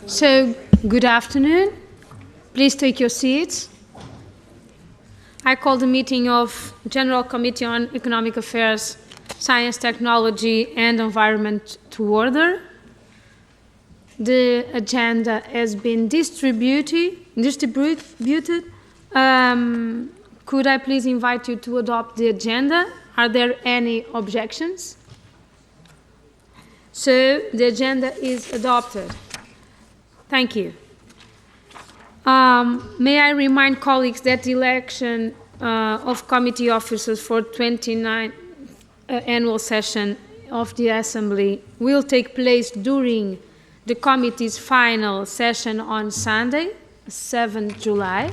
So, good afternoon. Please take your seats. I call the meeting of General Committee on Economic Affairs, Science, Technology and Environment to order. The agenda has been distributed. Could I please invite you to adopt the agenda? Are there any objections? So, the agenda is adopted. Thank you. May I remind colleagues that the election of committee officers for 29th annual session of the Assembly will take place during the committee's final session on Sunday, 7th July.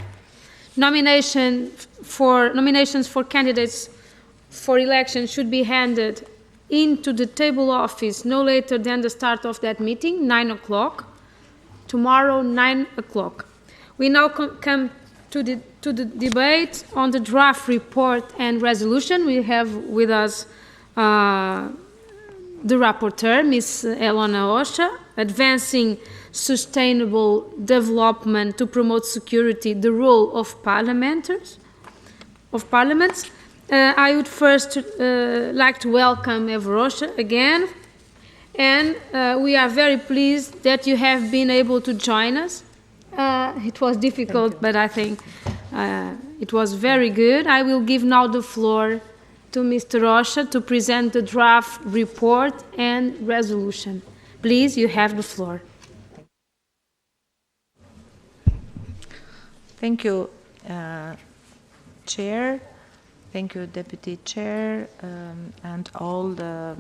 Nominations for candidates for election should be handed into the table office no later than the start of that meeting, 9 o'clock. Tomorrow, 9 o'clock. We now come to the debate on the draft report and resolution. We have with us the rapporteur, Ms. Elona Osha, Advancing Sustainable Development to Promote Security, the Role of Parliaments. I would first like to welcome Eva Osha again. And we are very pleased that you have been able to join us. It was difficult, but I think it was very good. I will give now the floor to Mr. Rocha to present the draft report and resolution. Please, you have the floor. Thank you, Chair. Thank you, Deputy Chair, and all the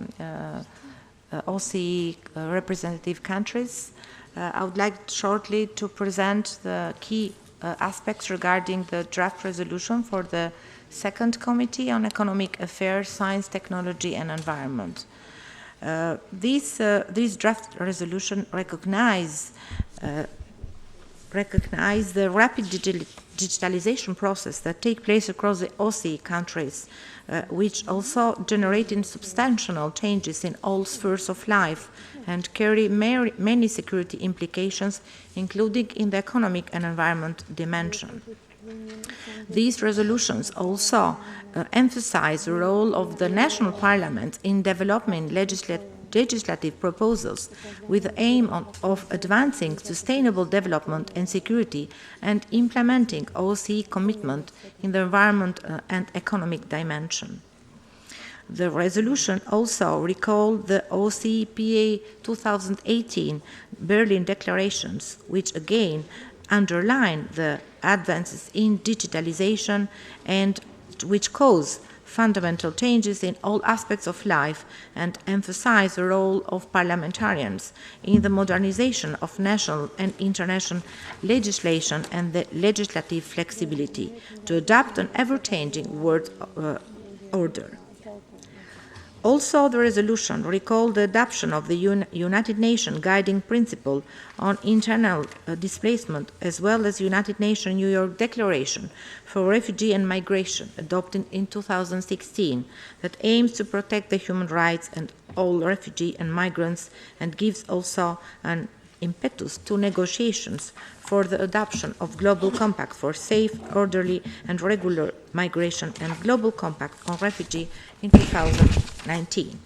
OSCE representative countries. I would like shortly to present the key aspects regarding the draft resolution for the second Committee on Economic Affairs, Science, Technology and Environment. This draft resolution recognize the rapid digitalization process that take place across the OSCE countries, which also generating substantial changes in all spheres of life and carry many security implications, including in the economic and environment dimension. These resolutions also emphasize the role of the national parliament in developing legislative proposals with the aim of advancing sustainable development and security and implementing OSCE commitment in the environment and economic dimension. The resolution also recalled the OSCE PA 2018 Berlin Declarations, which again underline the advances in digitalization and which cause fundamental changes in all aspects of life and emphasize the role of parliamentarians in the modernization of national and international legislation and the legislative flexibility to adapt an ever-changing world order. Also, the resolution recalled the adoption of the United Nations Guiding Principle on Internal Displacement, as well as United Nations New York Declaration for Refugee and Migration, adopted in 2016, that aims to protect the human rights and all refugees and migrants, and gives also an impetus to negotiations for the adoption of Global Compact for safe, orderly and regular migration and Global Compact on refugee in 2019.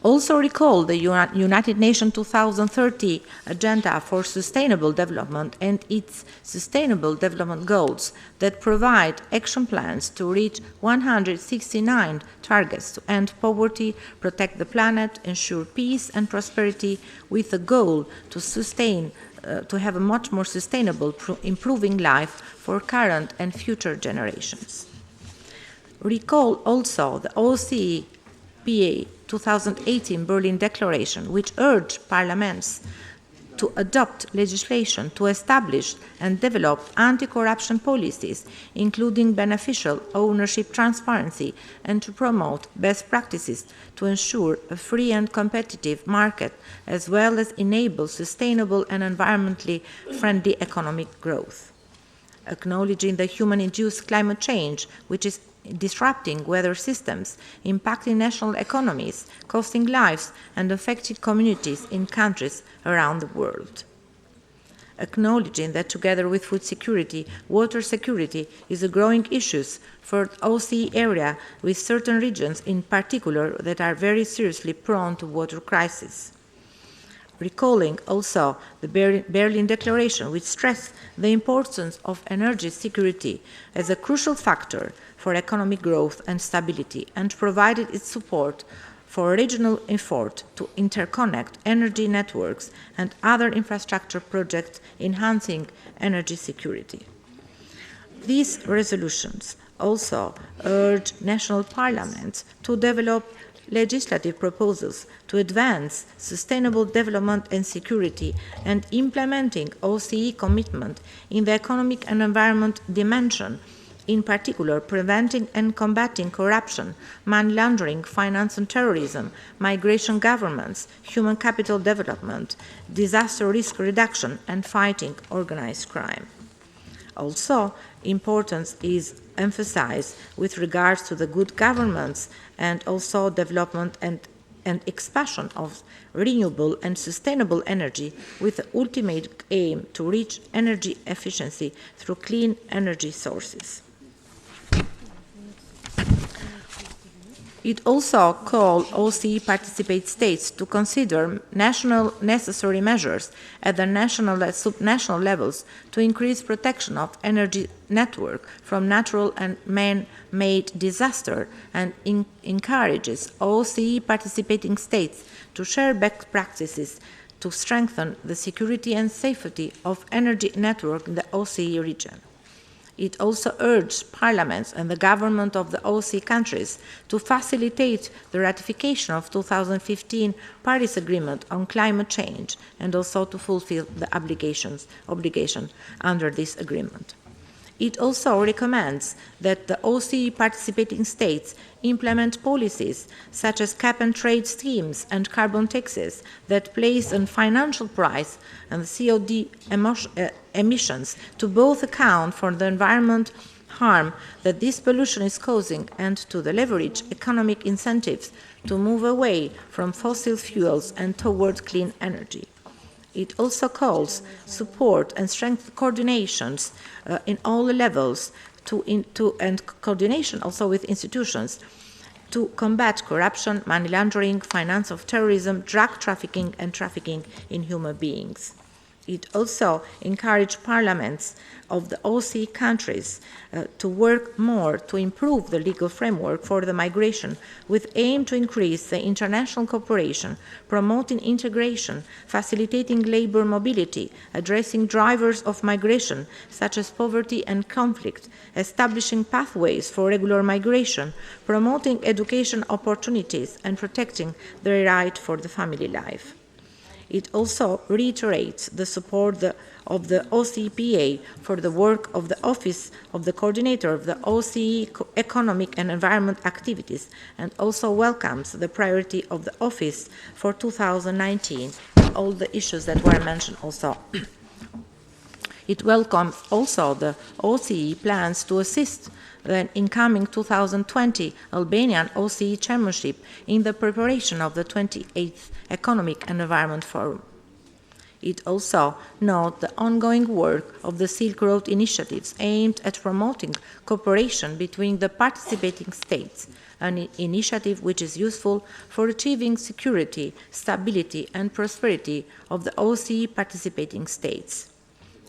Also recall the United Nations 2030 Agenda for Sustainable Development and its Sustainable Development Goals that provide action plans to reach 169 targets to end poverty, protect the planet, ensure peace and prosperity, with a goal to have a much more sustainable, improving life for current and future generations. Recall also the OSCE PA 2018 Berlin Declaration, which urged parliaments to adopt legislation to establish and develop anti-corruption policies, including beneficial ownership transparency, and to promote best practices to ensure a free and competitive market, as well as enable sustainable and environmentally friendly economic growth. acknowledging the human-induced climate change, which is disrupting weather systems, impacting national economies, costing lives, and affecting communities in countries around the world. Acknowledging that together with food security, water security is a growing issue for the OSCE area, with certain regions in particular that are very seriously prone to water crisis. Recalling also the Berlin Declaration, which stressed the importance of energy security as a crucial factor for economic growth and stability, and provided its support for regional effort to interconnect energy networks and other infrastructure projects enhancing energy security. These resolutions also urge national parliaments to develop legislative proposals to advance sustainable development and security, and implementing OSCE commitment in the economic and environment dimension, in particular preventing and combating corruption, money laundering, finance and terrorism, migration governance, human capital development, disaster risk reduction, and fighting organized crime. Also, importance is emphasized with regards to the good governance and also development and expansion of renewable and sustainable energy, with the ultimate aim to reach energy efficiency through clean energy sources. It also called OSCE participant states to consider national necessary measures at the national and subnational levels to increase protection of energy network from natural and man-made disaster, and encourages OSCE participating states to share best practices to strengthen the security and safety of energy network in the OSCE region. It also urged parliaments and the government of the OSCE countries to facilitate the ratification of 2015 Paris Agreement on climate change, and also to fulfill the obligation under this agreement. It also recommends that the OSCE participating states implement policies such as cap-and-trade schemes and carbon taxes that place a financial price on the CO2 emissions to both account for the environment harm that this pollution is causing, and to leverage economic incentives to move away from fossil fuels and toward clean energy. It also calls support and strength coordinations in all levels and coordination also with institutions to combat corruption, money laundering, finance of terrorism, drug trafficking, and trafficking in human beings. It also encouraged parliaments of the OSCE countries to work more to improve the legal framework for the migration, with aim to increase the international cooperation, promoting integration, facilitating labor mobility, addressing drivers of migration such as poverty and conflict, establishing pathways for regular migration, promoting education opportunities, and protecting the right for the family life. It also reiterates the support of the OSCEPA for the work of the Office of the Coordinator of the OSCE Economic and Environment Activities, and also welcomes the priority of the Office for 2019 and all the issues that were mentioned also. It welcomes also the OSCE plans to assist the incoming 2020 Albanian OSCE chairmanship in the preparation of the 28th Economic and Environment Forum. It also notes the ongoing work of the Silk Road initiatives aimed at promoting cooperation between the participating states, an initiative which is useful for achieving security, stability, and prosperity of the OSCE participating states.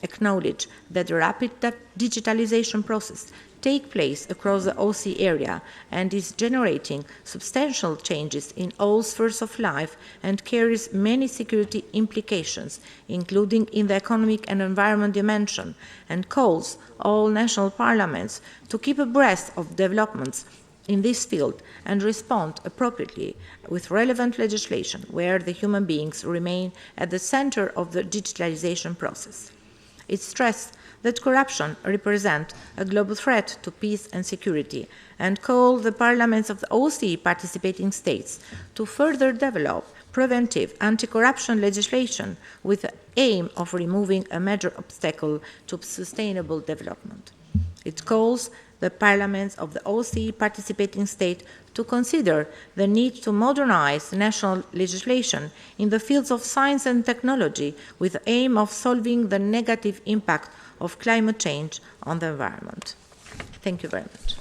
Acknowledge that the rapid digitalization process takes place across the OSCE area and is generating substantial changes in all spheres of life and carries many security implications, including in the economic and environment dimension, and calls all national parliaments to keep abreast of developments in this field and respond appropriately with relevant legislation where the human beings remain at the center of the digitalization process. It stressed that corruption represents a global threat to peace and security, and called the parliaments of the OSCE participating states to further develop preventive anti-corruption legislation with the aim of removing a major obstacle to sustainable development. It calls the parliaments of the OSCE participating states to consider the need to modernize national legislation in the fields of science and technology with the aim of solving the negative impact of climate change on the environment. Thank you very much.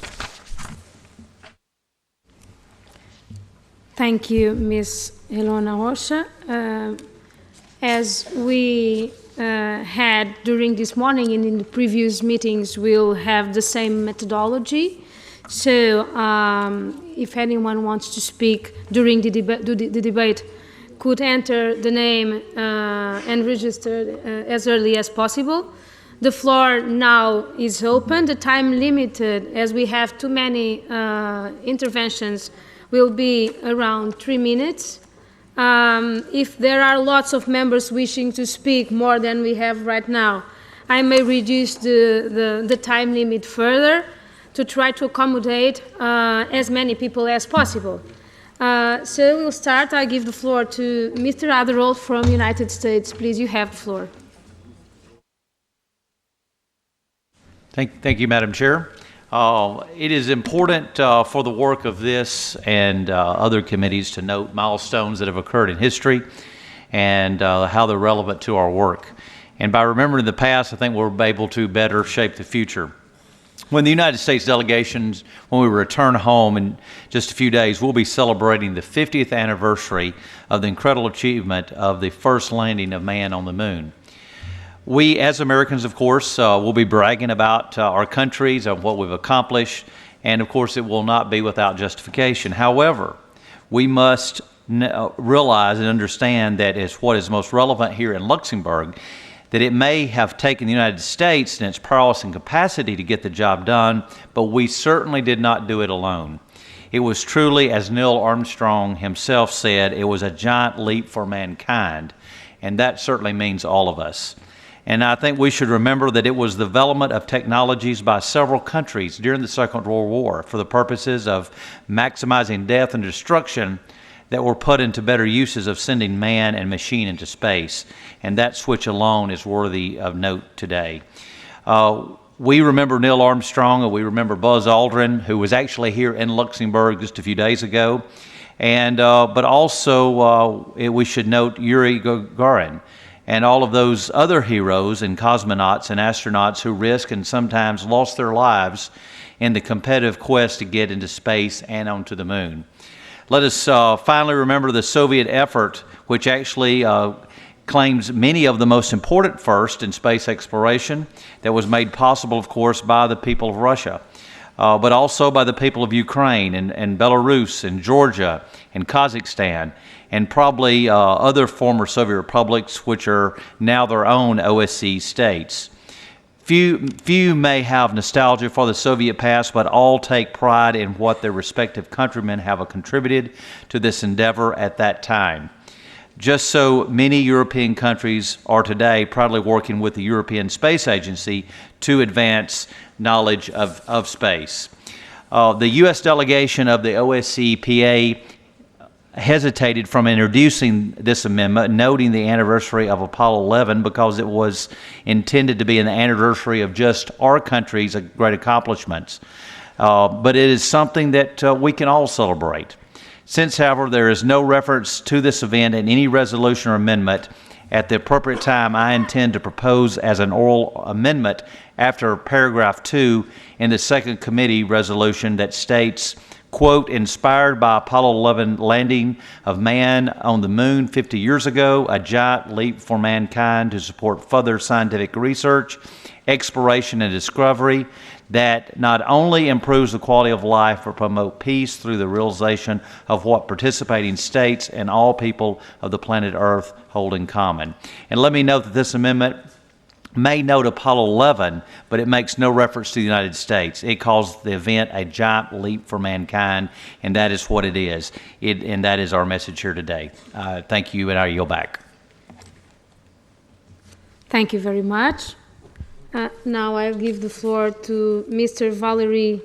Thank you, Ms. Ilona Rocha. As we had during this morning and in the previous meetings, we'll have the same methodology. So if anyone wants to speak during the debate, could enter the name and register as early as possible. The floor now is open. The time limited, as we have too many interventions, will be around 3 minutes. If there are lots of members wishing to speak more than we have right now, I may reduce the time limit further to try to accommodate as many people as possible. So we'll start. I give the floor to Mr. Adderall from United States. Please, you have the floor. Thank you, Madam Chair. It is important for the work of this and other committees to note milestones that have occurred in history and how they're relevant to our work. And by remembering the past, I think we're able to better shape the future. When the United States delegations, when we return home in just a few days, we'll be celebrating the 50th anniversary of the incredible achievement of the first landing of man on the moon. We, as Americans, of course, will be bragging about our countries and what we've accomplished, and of course it will not be without justification. However, we must realize and understand that is what is most relevant here in Luxembourg, that it may have taken the United States and its prowess and capacity to get the job done, but we certainly did not do it alone. It was truly, as Neil Armstrong himself said, it was a giant leap for mankind, and that certainly means all of us. And I think we should remember that it was the development of technologies by several countries during the Second World War for the purposes of maximizing death and destruction that were put into better uses of sending man and machine into space. And that switch alone is worthy of note today. We remember Neil Armstrong, and we remember Buzz Aldrin, who was actually here in Luxembourg just a few days ago. And but also we should note Yuri Gagarin and all of those other heroes and cosmonauts and astronauts who risked and sometimes lost their lives in the competitive quest to get into space and onto the moon. Let us finally remember the Soviet effort, which actually claims many of the most important firsts in space exploration, that was made possible, of course, by the people of Russia, but also by the people of Ukraine and Belarus and Georgia and Kazakhstan, and probably other former Soviet republics, which are now their own OSCE states. Few may have nostalgia for the Soviet past, but all take pride in what their respective countrymen have contributed to this endeavor at that time. Just so many European countries are today proudly working with the European Space Agency to advance knowledge of space. The U.S. delegation of the OSCE PA hesitated from introducing this amendment, noting the anniversary of Apollo 11 because it was intended to be an anniversary of just our country's great accomplishments. But it is something that we can all celebrate. Since, however, there is no reference to this event in any resolution or amendment, at the appropriate time I intend to propose as an oral amendment after paragraph 2 in the second committee resolution that states, quote, inspired by Apollo 11 landing of man on the moon 50 years ago, a giant leap for mankind to support further scientific research, exploration and discovery that not only improves the quality of life but promote peace through the realization of what participating states and all people of the planet Earth hold in common. And let me note that this amendment may note Apollo 11, but it makes no reference to the United States. It calls the event a giant leap for mankind, and that is what it is. And that is our message here today. Thank you, and I yield back. Thank you very much. Now I'll give the floor to Mr. Valery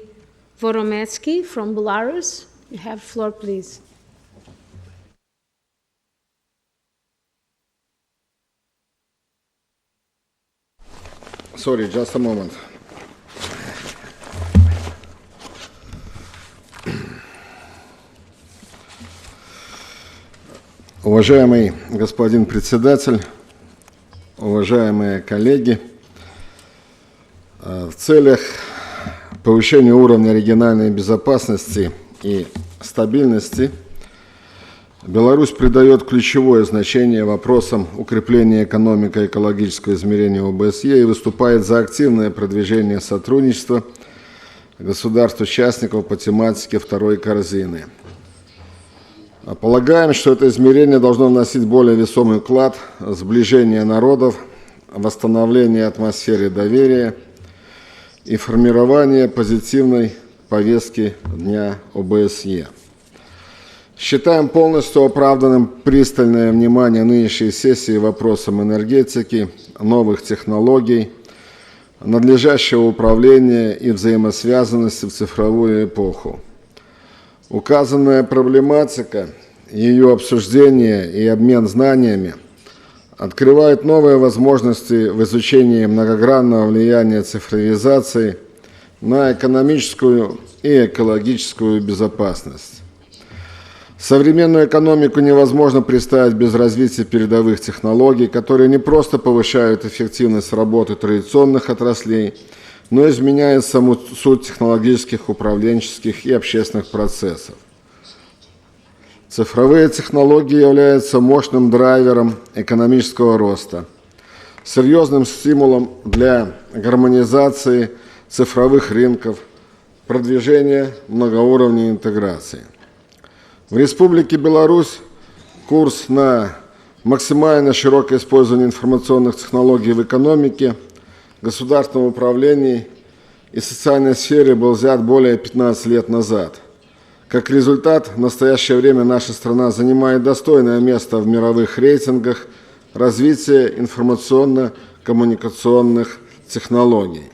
Vorometsky from Belarus. You have the floor, please. Sorry, just a moment. Уважаемый господин председатель, уважаемые коллеги, в целях повышения уровня региональной безопасности и стабильности Беларусь придает ключевое значение вопросам укрепления экономико-экологического измерения ОБСЕ и выступает за активное продвижение сотрудничества государств-участников по тематике второй корзины. Полагаем, что это измерение должно вносить более весомый вклад в сближение народов, восстановление атмосферы доверия и формирование позитивной повестки Дня ОБСЕ. Считаем полностью оправданным пристальное внимание нынешней сессии вопросам энергетики, новых технологий, надлежащего управления и взаимосвязанности в цифровую эпоху. Указанная проблематика, ее обсуждение и обмен знаниями открывает новые возможности в изучении многогранного влияния цифровизации на экономическую и экологическую безопасность. Современную экономику невозможно представить без развития передовых технологий, которые не просто повышают эффективность работы традиционных отраслей, но изменяют саму суть технологических, управленческих и общественных процессов. Цифровые технологии являются мощным драйвером экономического роста, серьезным стимулом для гармонизации цифровых рынков, продвижения многоуровневой интеграции. В Республике Беларусь курс на максимально широкое использование информационных технологий в экономике, государственном управлении и социальной сфере был взят более 15 лет назад. Как результат, в настоящее время наша страна занимает достойное место в мировых рейтингах развития информационно-коммуникационных технологий.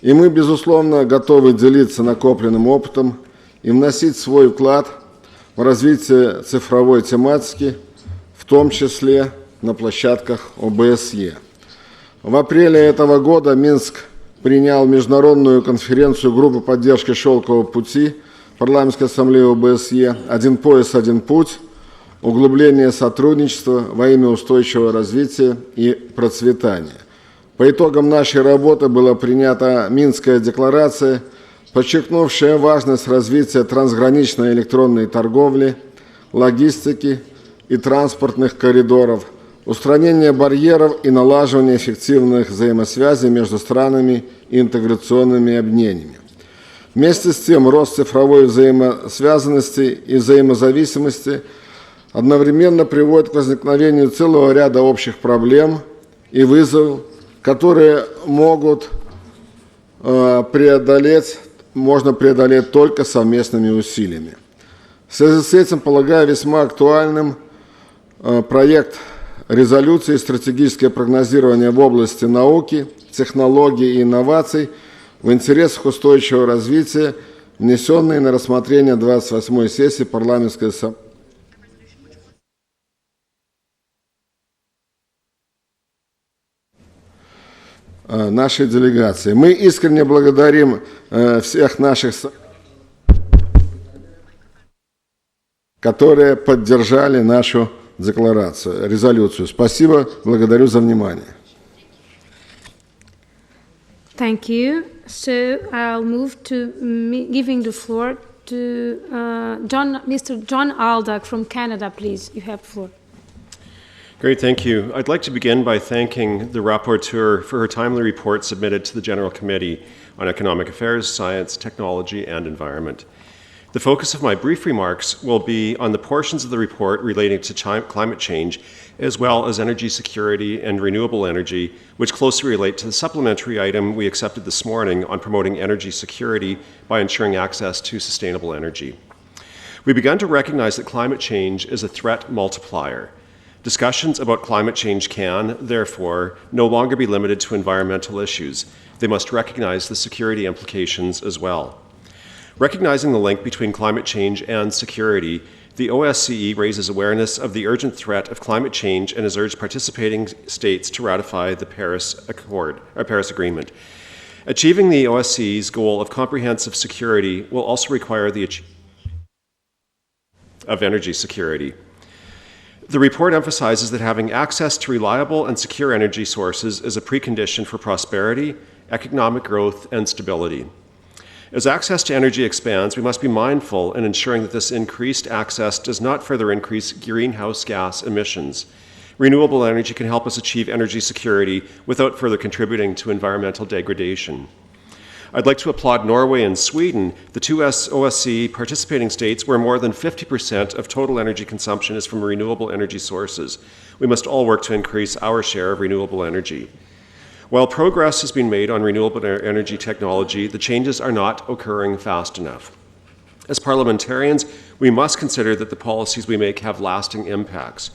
И мы, безусловно, готовы делиться накопленным опытом и вносить свой вклад в развитие цифровой тематики, в том числе на площадках ОБСЕ. В апреле этого года Минск принял международную конференцию группы поддержки «Шелкового пути» Парламентской ассамблеи ОБСЕ «Один пояс, один путь. Углубление сотрудничества во имя устойчивого развития и процветания». По итогам нашей работы была принята Минская декларация, подчеркнувшая важность развития трансграничной электронной торговли, логистики и транспортных коридоров, устранения барьеров и налаживания эффективных взаимосвязей между странами и интеграционными объединениями. Вместе с тем, рост цифровой взаимосвязанности и взаимозависимости одновременно приводит к возникновению целого ряда общих проблем и вызовов, которые можно преодолеть только совместными усилиями. В связи с этим, полагаю, весьма актуальным проект резолюции «Стратегическое прогнозирование в области науки, технологий и инноваций в интересах устойчивого развития», внесенный на рассмотрение 28-й сессии парламентской ассамблеи. Нашей делегации. Мы искренне благодарим всех наших, которые поддержали нашу декларацию, резолюцию. Спасибо, благодарю за внимание. Thank you. So I'll move to giving the floor to Mr. John Aldag from Canada, please. You have the floor. Great, thank you. I'd like to begin by thanking the rapporteur for her timely report submitted to the General Committee on Economic Affairs, Science, Technology, and Environment. The focus of my brief remarks will be on the portions of the report relating to climate change, as well as energy security and renewable energy, which closely relate to the supplementary item we accepted this morning on promoting energy security by ensuring access to sustainable energy. We began to recognize that climate change is a threat multiplier. Discussions about climate change can, therefore, no longer be limited to environmental issues. They must recognize the security implications as well. Recognizing the link between climate change and security, The OSCE raises awareness of the urgent threat of climate change and has urged participating states to ratify the Paris Agreement. Achieving the OSCE's goal of comprehensive security will also require the achievement of energy security. The report emphasizes that having access to reliable and secure energy sources is a precondition for prosperity, economic growth, and stability. As access to energy expands, we must be mindful in ensuring that this increased access does not further increase greenhouse gas emissions. Renewable energy can help us achieve energy security without further contributing to environmental degradation. I'd like to applaud Norway and Sweden, the two OSCE participating states where more than 50% of total energy consumption is from renewable energy sources. We must all work to increase our share of renewable energy. While progress has been made on renewable energy technology, the changes are not occurring fast enough. As parliamentarians, we must consider that the policies we make have lasting impacts.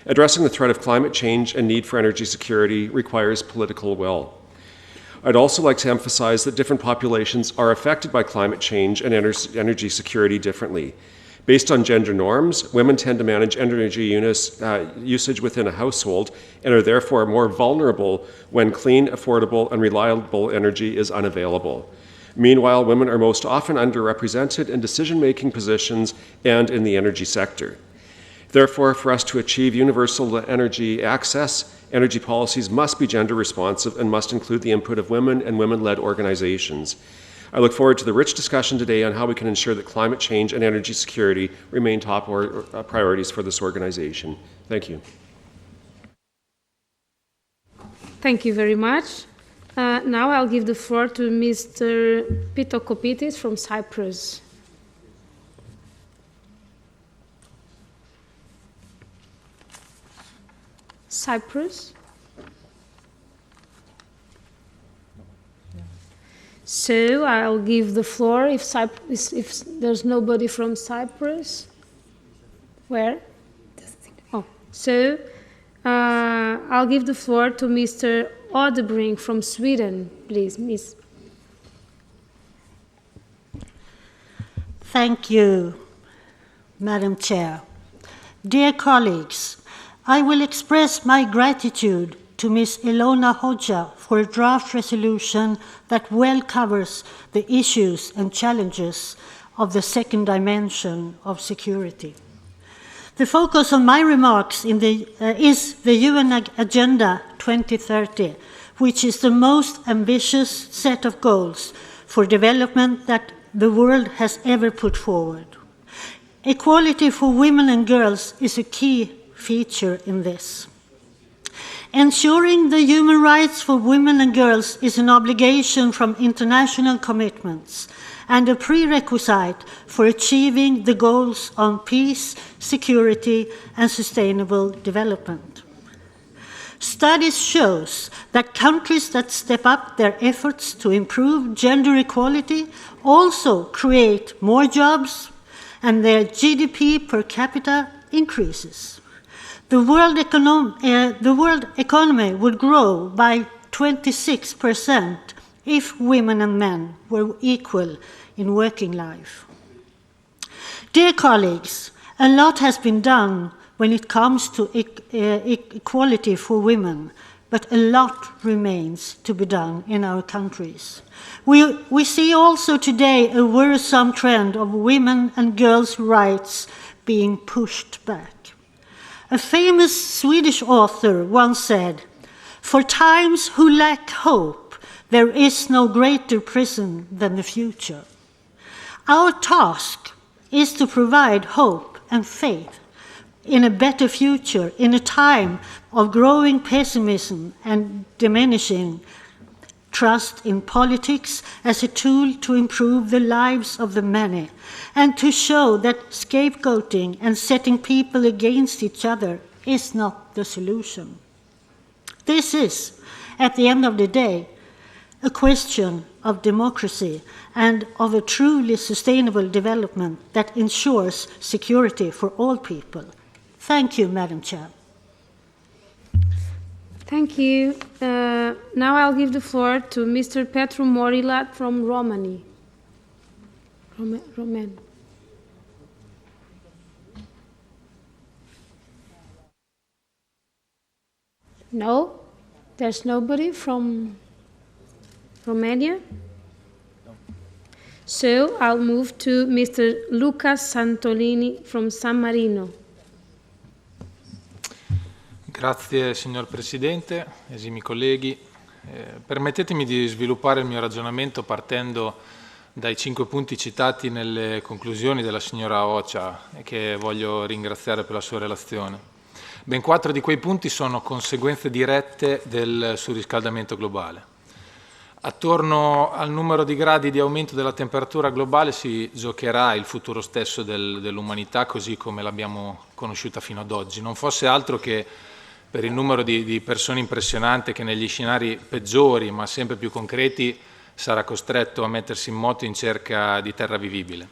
Addressing the threat of climate change and need for energy security requires political will. I'd also like to emphasize that different populations are affected by climate change and energy security differently. Based on gender norms, women tend to manage energy usage within a household and are therefore more vulnerable when clean, affordable, and reliable energy is unavailable. Meanwhile, women are most often underrepresented in decision-making positions and in the energy sector. Therefore, for us to achieve universal energy access, energy policies must be gender responsive and must include the input of women and women-led organizations. I look forward to the rich discussion today on how we can ensure that climate change and energy security remain top priorities for this organization. Thank you. Thank you very much. Now I'll give the floor to Mr. Pitokopitis from Cyprus. Cyprus. So I'll give the floor if there's nobody from Cyprus. Where? Oh, so I'll give the floor to Mr. Odebrink from Sweden, please, Miss. Thank you, Madam Chair. Dear colleagues, I will express my gratitude to Ms. Ilona Hoxha for a draft resolution that well covers the issues and challenges of the second dimension of security. The focus of my remarks is the UN Agenda 2030, which is the most ambitious set of goals for development that the world has ever put forward. Equality for women and girls is a key feature in this. Ensuring the human rights for women and girls is an obligation from international commitments and a prerequisite for achieving the goals on peace, security, and sustainable development. Studies show that countries that step up their efforts to improve gender equality also create more jobs and their GDP per capita increases. The world economy would grow by 26% if women and men were equal in working life. Dear colleagues, a lot has been done when it comes to equality for women, but a lot remains to be done in our countries. We see also today a worrisome trend of women and girls' rights being pushed back. A famous Swedish author once said, "For times who lack hope, there is no greater prison than the future." Our task is to provide hope and faith in a better future in a time of growing pessimism and diminishing trust in politics as a tool to improve the lives of the many, and to show that scapegoating and setting people against each other is not the solution. This is, at the end of the day, a question of democracy and of a truly sustainable development that ensures security for all people. Thank you, Madam Chair. Thank you. Now I'll give the floor to Mr. Petru Morilat from Romania. Roman. No? There's nobody from Romania? So I'll move to Mr. Luca Santolini from San Marino. Grazie signor Presidente, esimi colleghi. Permettetemi di sviluppare il mio ragionamento partendo dai 5 punti citati nelle conclusioni della signora Ocia, che voglio ringraziare per la sua relazione. Ben 4 di quei punti sono conseguenze dirette del surriscaldamento globale. Attorno al numero di gradi di aumento della temperatura globale si giocherà il futuro stesso dell'umanità così come l'abbiamo conosciuta fino ad oggi. Non fosse altro che per il numero di persone impressionante che negli scenari peggiori ma sempre più concreti sarà costretto a mettersi in moto in cerca di terra vivibile.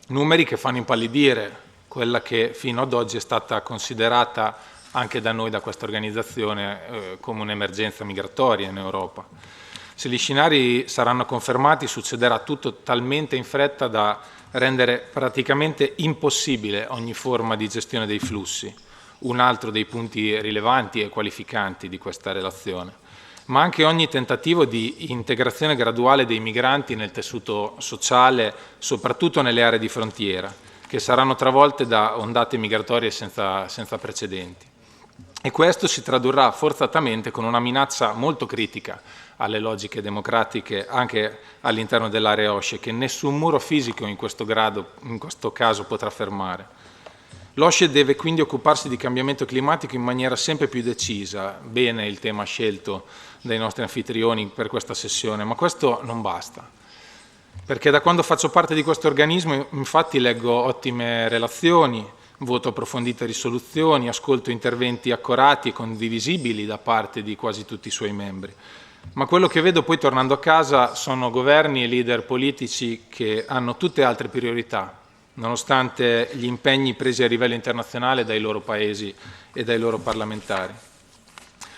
Numeri che fanno impallidire quella che fino ad oggi è stata considerata anche da noi, da questa organizzazione, come un'emergenza migratoria in Europa. Se gli scenari saranno confermati succederà tutto talmente in fretta da rendere praticamente impossibile ogni forma di gestione dei flussi, un altro dei punti rilevanti e qualificanti di questa relazione, ma anche ogni tentativo di integrazione graduale dei migranti nel tessuto sociale, soprattutto nelle aree di frontiera, che saranno travolte da ondate migratorie senza precedenti. E questo si tradurrà forzatamente con una minaccia molto critica alle logiche democratiche anche all'interno dell'area OSCE, che nessun muro fisico in questo caso potrà fermare. L'OSCE deve quindi occuparsi di cambiamento climatico in maniera sempre più decisa, bene il tema scelto dai nostri anfitrioni per questa sessione, ma questo non basta. Perché da quando faccio parte di questo organismo, infatti, leggo ottime relazioni, voto approfondite risoluzioni, ascolto interventi accorati e condivisibili da parte di quasi tutti i suoi membri. Ma quello che vedo poi tornando a casa sono governi e leader politici che hanno tutte altre priorità, nonostante gli impegni presi a livello internazionale dai loro paesi e dai loro parlamentari.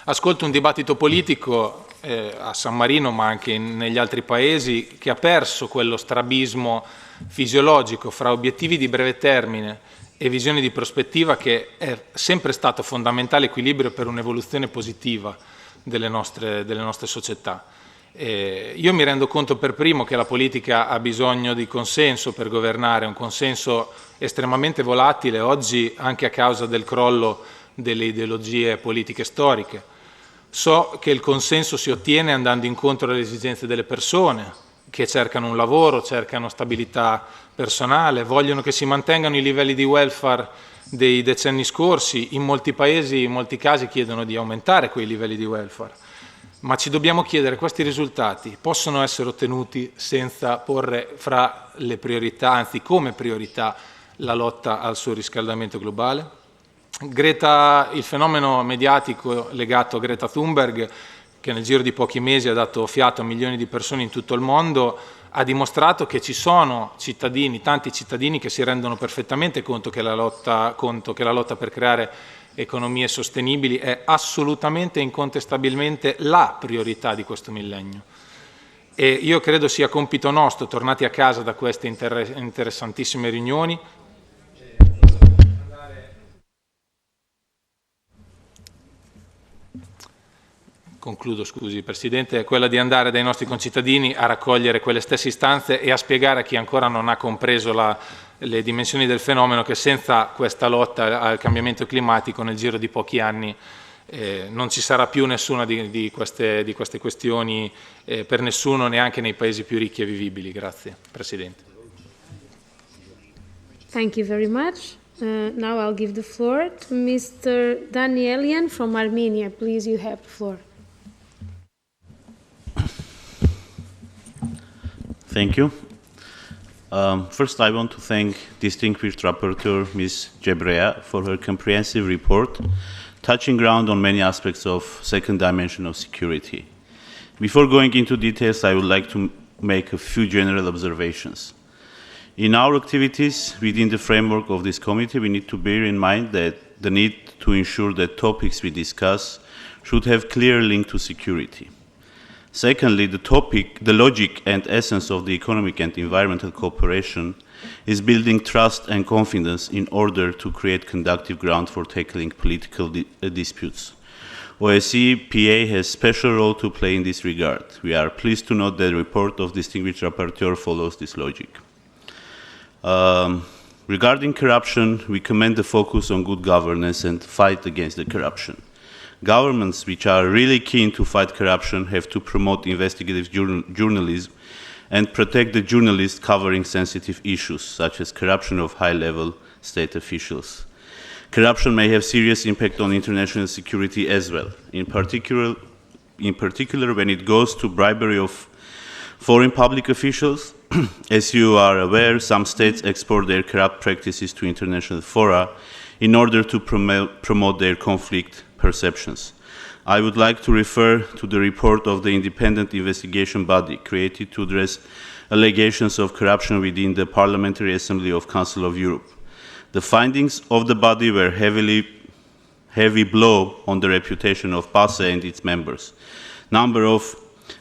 Ascolto un dibattito politico a San Marino, ma anche negli altri paesi, che ha perso quello strabismo fisiologico fra obiettivi di breve termine e visioni di prospettiva che è sempre stato fondamentale equilibrio per un'evoluzione positiva delle nostre società. Io mi rendo conto per primo che la politica ha bisogno di consenso per governare, un consenso estremamente volatile oggi anche a causa del crollo delle ideologie politiche storiche. So che il consenso si ottiene andando incontro alle esigenze delle persone che cercano un lavoro, cercano stabilità personale, vogliono che si mantengano i livelli di welfare dei decenni scorsi. In molti paesi, in molti casi chiedono di aumentare quei livelli di welfare. Ma ci dobbiamo chiedere, questi risultati possono essere ottenuti senza porre fra le priorità, anzi come priorità, la lotta al surriscaldamento globale? Il fenomeno mediatico legato a Greta Thunberg, che nel giro di pochi mesi ha dato fiato a milioni di persone in tutto il mondo, ha dimostrato che ci sono tanti cittadini che si rendono perfettamente conto che la lotta per creare economie sostenibili è assolutamente e incontestabilmente la priorità di questo millennio. E io credo sia compito nostro, tornati a casa da queste interessantissime riunioni, concludo, scusi Presidente, è quella di andare dai nostri concittadini a raccogliere quelle stesse istanze e a spiegare a chi ancora non ha compreso le dimensioni del fenomeno che senza questa lotta al cambiamento climatico nel giro di pochi anni non ci sarà più nessuna di queste questioni per nessuno, neanche nei paesi più ricchi e vivibili. Grazie Presidente. Thank you very much. Now I'll give the floor to Mr. Danielian from Armenia. Please, you have the floor. Thank you. First, I want to thank distinguished rapporteur Ms. Jebrea for her comprehensive report, touching ground on many aspects of second dimension of security. Before going into details, I would like to make a few general observations. In our activities within the framework of this committee, we need to bear in mind that the need to ensure that topics we discuss should have clear link to security. Secondly, the logic and essence of the economic and environmental cooperation is building trust and confidence in order to create conducive ground for tackling political disputes. OSCE PA has special role to play in this regard. We are pleased to note that the report of distinguished rapporteur follows this logic. Regarding corruption, we commend the focus on good governance and fight against the corruption. Governments which are really keen to fight corruption have to promote investigative journalism and protect the journalists covering sensitive issues, such as corruption of high-level state officials. Corruption may have serious impact on international security as well, in particular when it goes to bribery of foreign public officials. As you are aware, some states export their corrupt practices to international fora in order to promote their conflict perceptions. I would like to refer to the report of the independent investigation body created to address allegations of corruption within the Parliamentary Assembly of Council of Europe. The findings of the body were heavy blow on the reputation of PASE and its members. Number of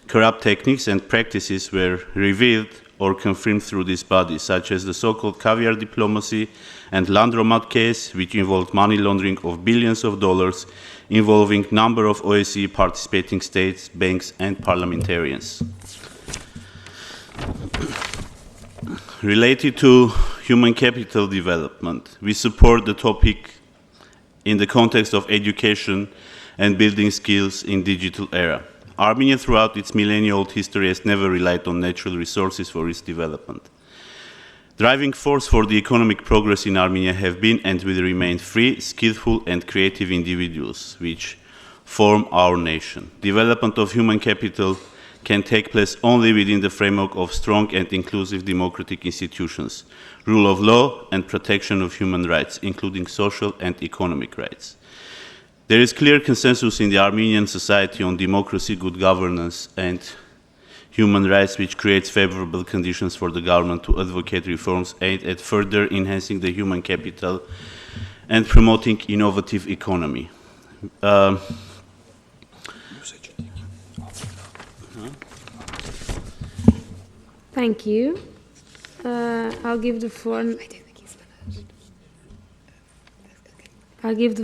corrupt techniques and practices were revealed or confirmed through this body, such as the so-called caviar diplomacy and Landromat case, which involved money laundering of billions of dollars, involving number of OSCE participating states, banks, and parliamentarians. Related to human capital development, we support the topic in the context of education and building skills in digital era. Armenia, throughout its millennia-old history, has never relied on natural resources for its development. Driving force for the economic progress in Armenia have been and will remain free, skillful, and creative individuals, which form our nation. Development of human capital can take place only within the framework of strong and inclusive democratic institutions, rule of law, and protection of human rights, including social and economic rights. There is clear consensus in the Armenian society on democracy, good governance, and human rights, which creates favorable conditions for the government to advocate reforms aimed at further enhancing the human capital and promoting innovative economy. Thank you. I'll give the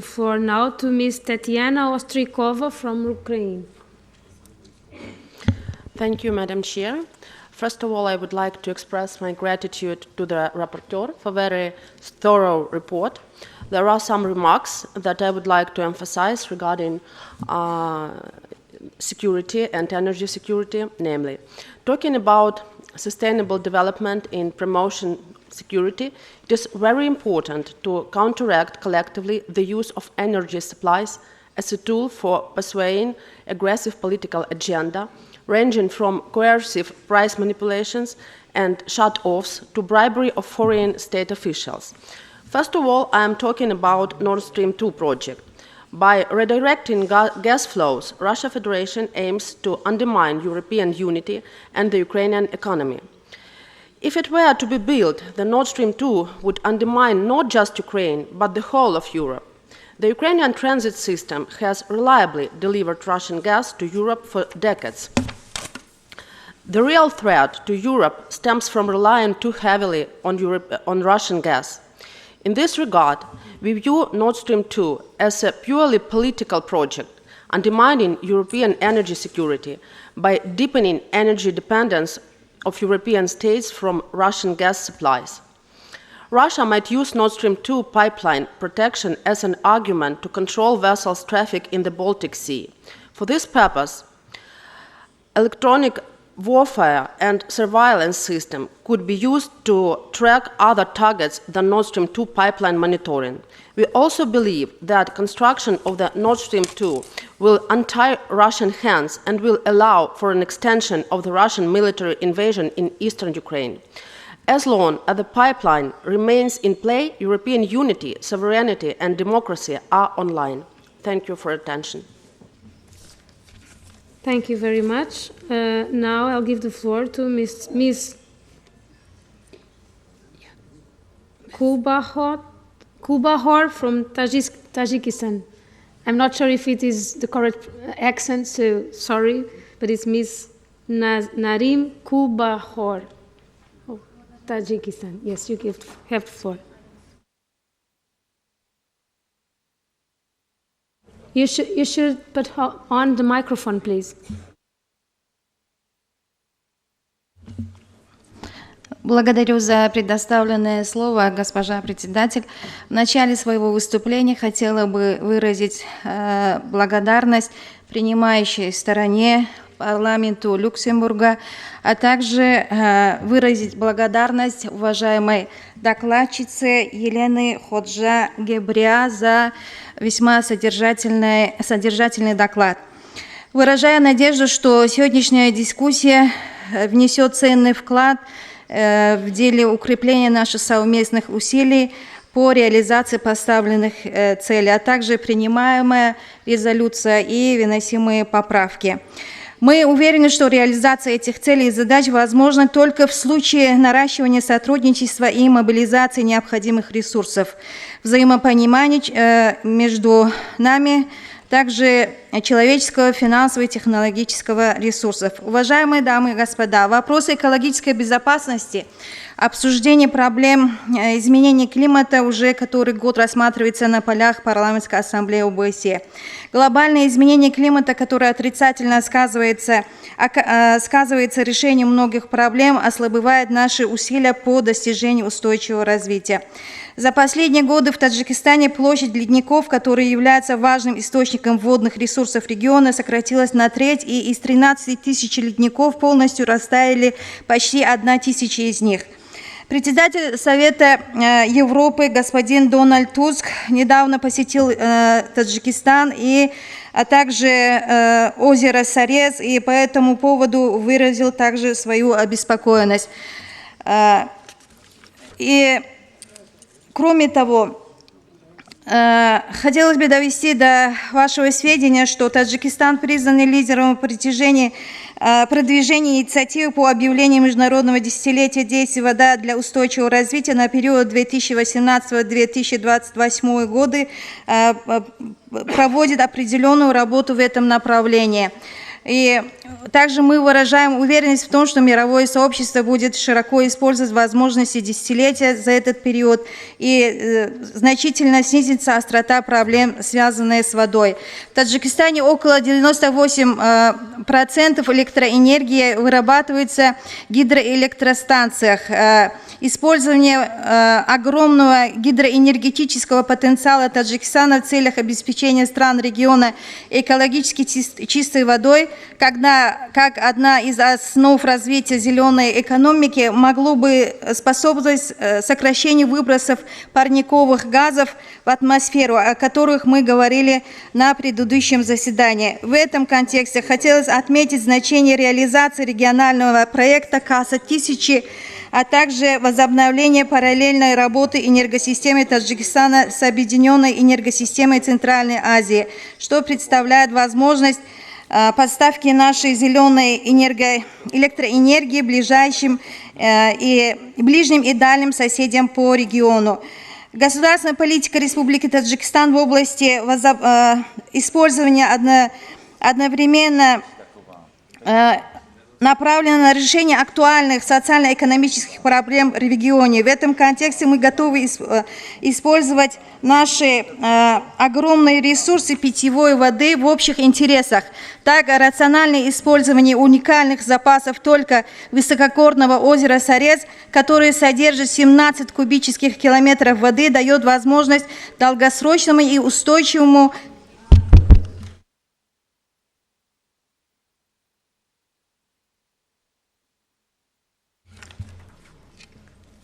floor now to Ms. Tatiana Ostrikova from Ukraine. Thank you, Madam Chair. First of all, I would like to express my gratitude to the rapporteur for a very thorough report. There are some remarks that I would like to emphasize regarding security and energy security, namely, talking about sustainable development in promotion security, it is very important to counteract collectively the use of energy supplies as a tool for pursuing aggressive political agenda, ranging from coercive price manipulations and shut-offs to bribery of foreign state officials. First of all, I am talking about Nord Stream 2 project. By redirecting gas flows, Russia Federation aims to undermine European unity and the Ukrainian economy. If it were to be built, the Nord Stream 2 would undermine not just Ukraine, but the whole of Europe. The Ukrainian transit system has reliably delivered Russian gas to Europe for decades. The real threat to Europe stems from relying too heavily on Russian gas. In this regard, we view Nord Stream 2 as a purely political project, undermining European energy security by deepening energy dependence of European states from Russian gas supplies. Russia might use Nord Stream 2 pipeline protection as an argument to control vessels' traffic in the Baltic Sea. For this purpose, electronic warfare and surveillance system could be used to track other targets than Nord Stream 2 pipeline monitoring. We also believe that construction of the Nord Stream 2 will untie Russian hands and will allow for an extension of the Russian military invasion in eastern Ukraine. As long as the pipeline remains in play, European unity, sovereignty, and democracy are online. Thank you for your attention. Thank you very much. Now I'll give the floor to Ms. Kubahor from Tajikistan. I'm not sure if it is the correct accent, so sorry, but it's Ms. Narim Kubahor. Oh, Tajikistan. Yes, you have the floor. You should put on the microphone, please. Благодарю за предоставленное слово, госпожа председатель. В начале своего выступления хотела бы выразить благодарность принимающей стороне парламенту Люксембурга, а также выразить благодарность уважаемой докладчице Елене Ходжа-Гебреа за весьма содержательный доклад. Выражаю надежду, что сегодняшняя дискуссия внесет ценный вклад в деле укрепления наших совместных усилий по реализации поставленных целей, а также принимаемая резолюция и выносимые поправки. Мы уверены, что реализация этих целей и задач возможна только в случае наращивания сотрудничества и мобилизации необходимых ресурсов, взаимопонимания между нами, также человеческого, финансового и технологического ресурсов. Уважаемые дамы и господа, вопросы экологической безопасности, обсуждение проблем изменения климата уже который год рассматривается на полях парламентской ассамблеи ОБСЕ. Глобальное изменение климата, которое отрицательно сказывается решением многих проблем, ослабевает наши усилия по достижению устойчивого развития. За последние годы в Таджикистане площадь ледников, которые являются важным источником водных ресурсов региона, сократилась на треть, и из 13 тысяч ледников полностью растаяли почти 1 тысяча из них. Председатель Совета Европы господин Дональд Туск недавно посетил Таджикистан а также озеро Сарез, и по этому поводу выразил также свою обеспокоенность. И кроме того, хотелось бы довести до вашего сведения, что Таджикистан признан лидером в продвижении инициативы по объявлению Международного десятилетия действий «Вода для устойчивого развития» на период 2018-2028 годы, проводит определенную работу в этом направлении. И также мы выражаем уверенность в том, что мировое сообщество будет широко использовать возможности десятилетия за этот период и значительно снизится острота проблем, связанных с водой. В Таджикистане около 98% электроэнергии вырабатывается в гидроэлектростанциях. Использование огромного гидроэнергетического потенциала Таджикистана в целях обеспечения стран региона экологически чистой водой, как одна из основ развития зеленой экономики, могло бы способствовать сокращению выбросов парниковых газов в атмосферу, о которых мы говорили на предыдущем заседании. В этом контексте хотелось отметить значение реализации регионального проекта «Каса-1000», а также возобновление параллельной работы энергосистемы Таджикистана с объединенной энергосистемой Центральной Азии, что представляет возможность поставки нашей зеленой электроэнергии ближним и дальним соседям по региону. Государственная политика Республики Таджикистан в области использования одновременно направлена на решение актуальных социально-экономических проблем в регионе. В этом контексте мы готовы использовать наши огромные ресурсы питьевой воды в общих интересах. Так, рациональное использование уникальных запасов только высокогорного озера Сарез, которое содержит 17 кубических километров воды, дает возможность долгосрочному и устойчивому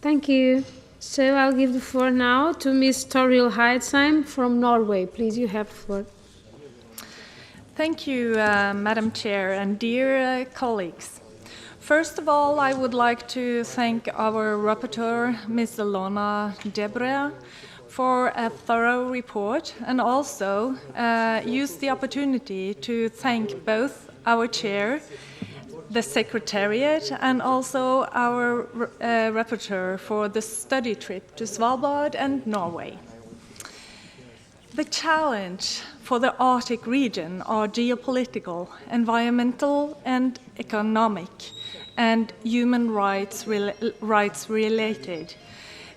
Thank you. So I'll give the floor now to Ms. Toril Heidsheim from Norway. Please, you have the floor. Thank you, Madam Chair and dear colleagues. First of all, I would like to thank our rapporteur, Ms. Ilona Debrea, for a thorough report, and also use the opportunity to thank both our chair, the Secretariat, and also our rapporteur for the study trip to Svalbard and Norway. The challenge for the Arctic region are geopolitical, environmental and economic, and human rights related.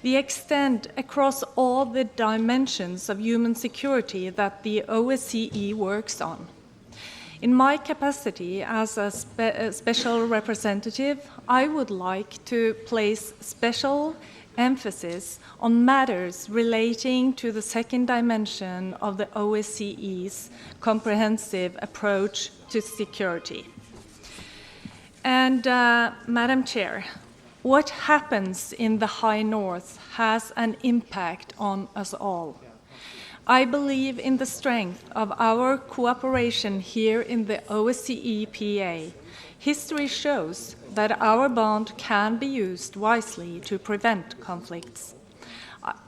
the extent across all the dimensions of human security that the OSCE works on. In my capacity as a special representative, I would like to place special emphasis on matters relating to the second dimension of the OSCE's comprehensive approach to security. And Madam Chair, what happens in the High North has an impact on us all. I believe in the strength of our cooperation here in the OSCE PA. History shows that our bond can be used wisely to prevent conflicts.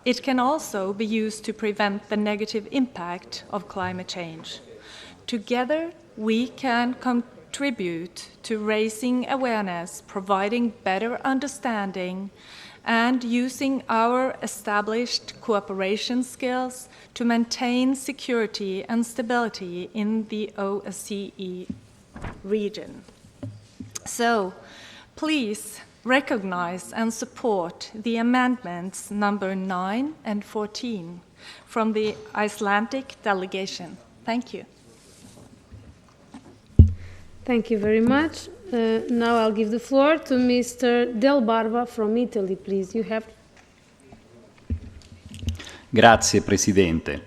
It can also be used to prevent the negative impact of climate change. Together, we can contribute to raising awareness, providing better understanding, and using our established cooperation skills to maintain security and stability in the OSCE region. So, please recognize and support the amendments number 9 and 14 from the Icelandic delegation. Thank you. Thank you very much. Now I'll give the floor to Mr. Del Barba from Italy, please. You have. Grazie Presidente.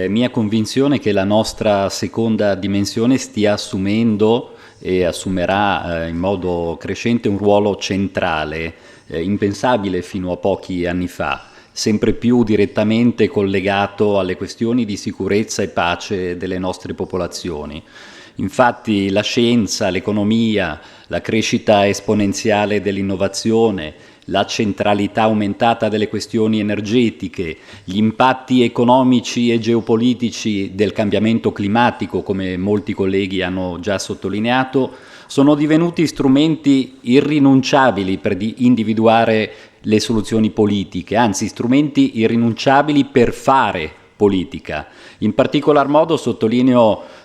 Mia convinzione è che la nostra seconda dimensione stia assumendo e assumerà in modo crescente un ruolo centrale, impensabile fino a pochi anni fa, sempre più direttamente collegato alle questioni di sicurezza e pace delle nostre popolazioni. Infatti la scienza, l'economia, la crescita esponenziale dell'innovazione, la centralità aumentata delle questioni energetiche, gli impatti economici e geopolitici del cambiamento climatico, come molti colleghi hanno già sottolineato, sono divenuti strumenti irrinunciabili per individuare le soluzioni politiche, anzi strumenti irrinunciabili per fare politica. In particolar modo sottolineo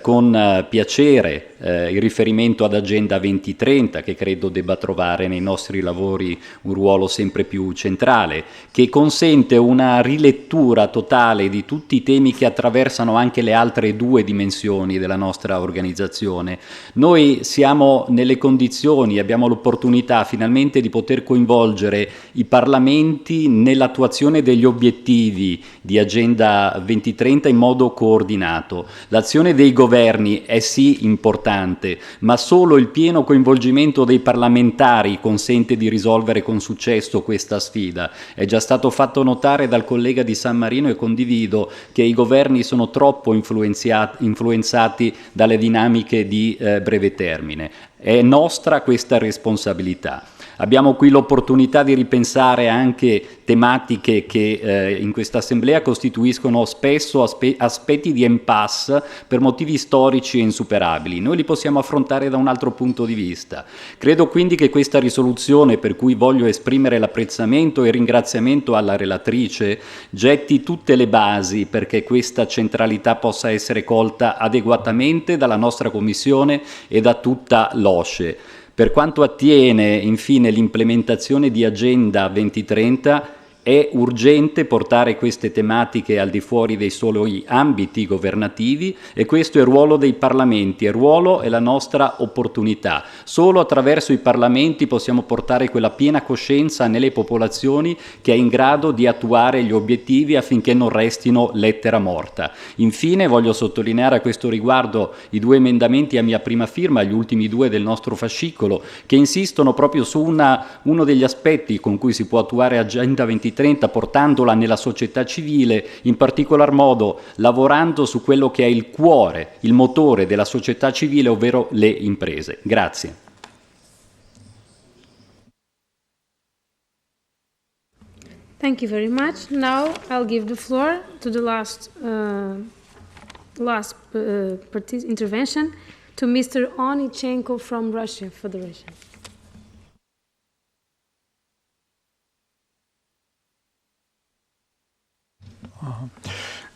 con piacere il riferimento ad Agenda 2030, che credo debba trovare nei nostri lavori un ruolo sempre più centrale, che consente una rilettura totale di tutti i temi che attraversano anche le altre due dimensioni della nostra organizzazione. Noi siamo nelle condizioni, abbiamo l'opportunità finalmente di poter coinvolgere i parlamenti nell'attuazione degli obiettivi di Agenda 2030 in modo coordinato. L'azione dei governi è sì importante, ma solo il pieno coinvolgimento dei parlamentari consente di risolvere con successo questa sfida. È già stato fatto notare dal collega di San Marino e condivido che i governi sono troppo influenzati dalle dinamiche di breve termine. È nostra questa responsabilità. Abbiamo qui l'opportunità di ripensare anche tematiche che in questa assemblea costituiscono spesso aspetti di impasse per motivi storici e insuperabili. Noi li possiamo affrontare da un altro punto di vista. Credo quindi che questa risoluzione, per cui voglio esprimere l'apprezzamento e il ringraziamento alla relatrice, getti tutte le basi perché questa centralità possa essere colta adeguatamente dalla nostra Commissione e da tutta l'OSCE. Per quanto attiene infine l'implementazione di Agenda 2030, è urgente portare queste tematiche al di fuori dei soli ambiti governativi e questo è il ruolo dei parlamenti, il ruolo è la nostra opportunità. Solo attraverso i parlamenti possiamo portare quella piena coscienza nelle popolazioni che è in grado di attuare gli obiettivi affinché non restino lettera morta. Infine voglio sottolineare a questo riguardo i due emendamenti a mia prima firma, gli ultimi due del nostro fascicolo, che insistono proprio su uno degli aspetti con cui si può attuare Agenda 2030, portandola nella società civile, in particolar modo lavorando su quello che è il cuore, il motore della società civile, ovvero le imprese. Grazie. Thank you very much. Now I'll give the floor to the last intervention to Mr. Onichenko from Russian Federation.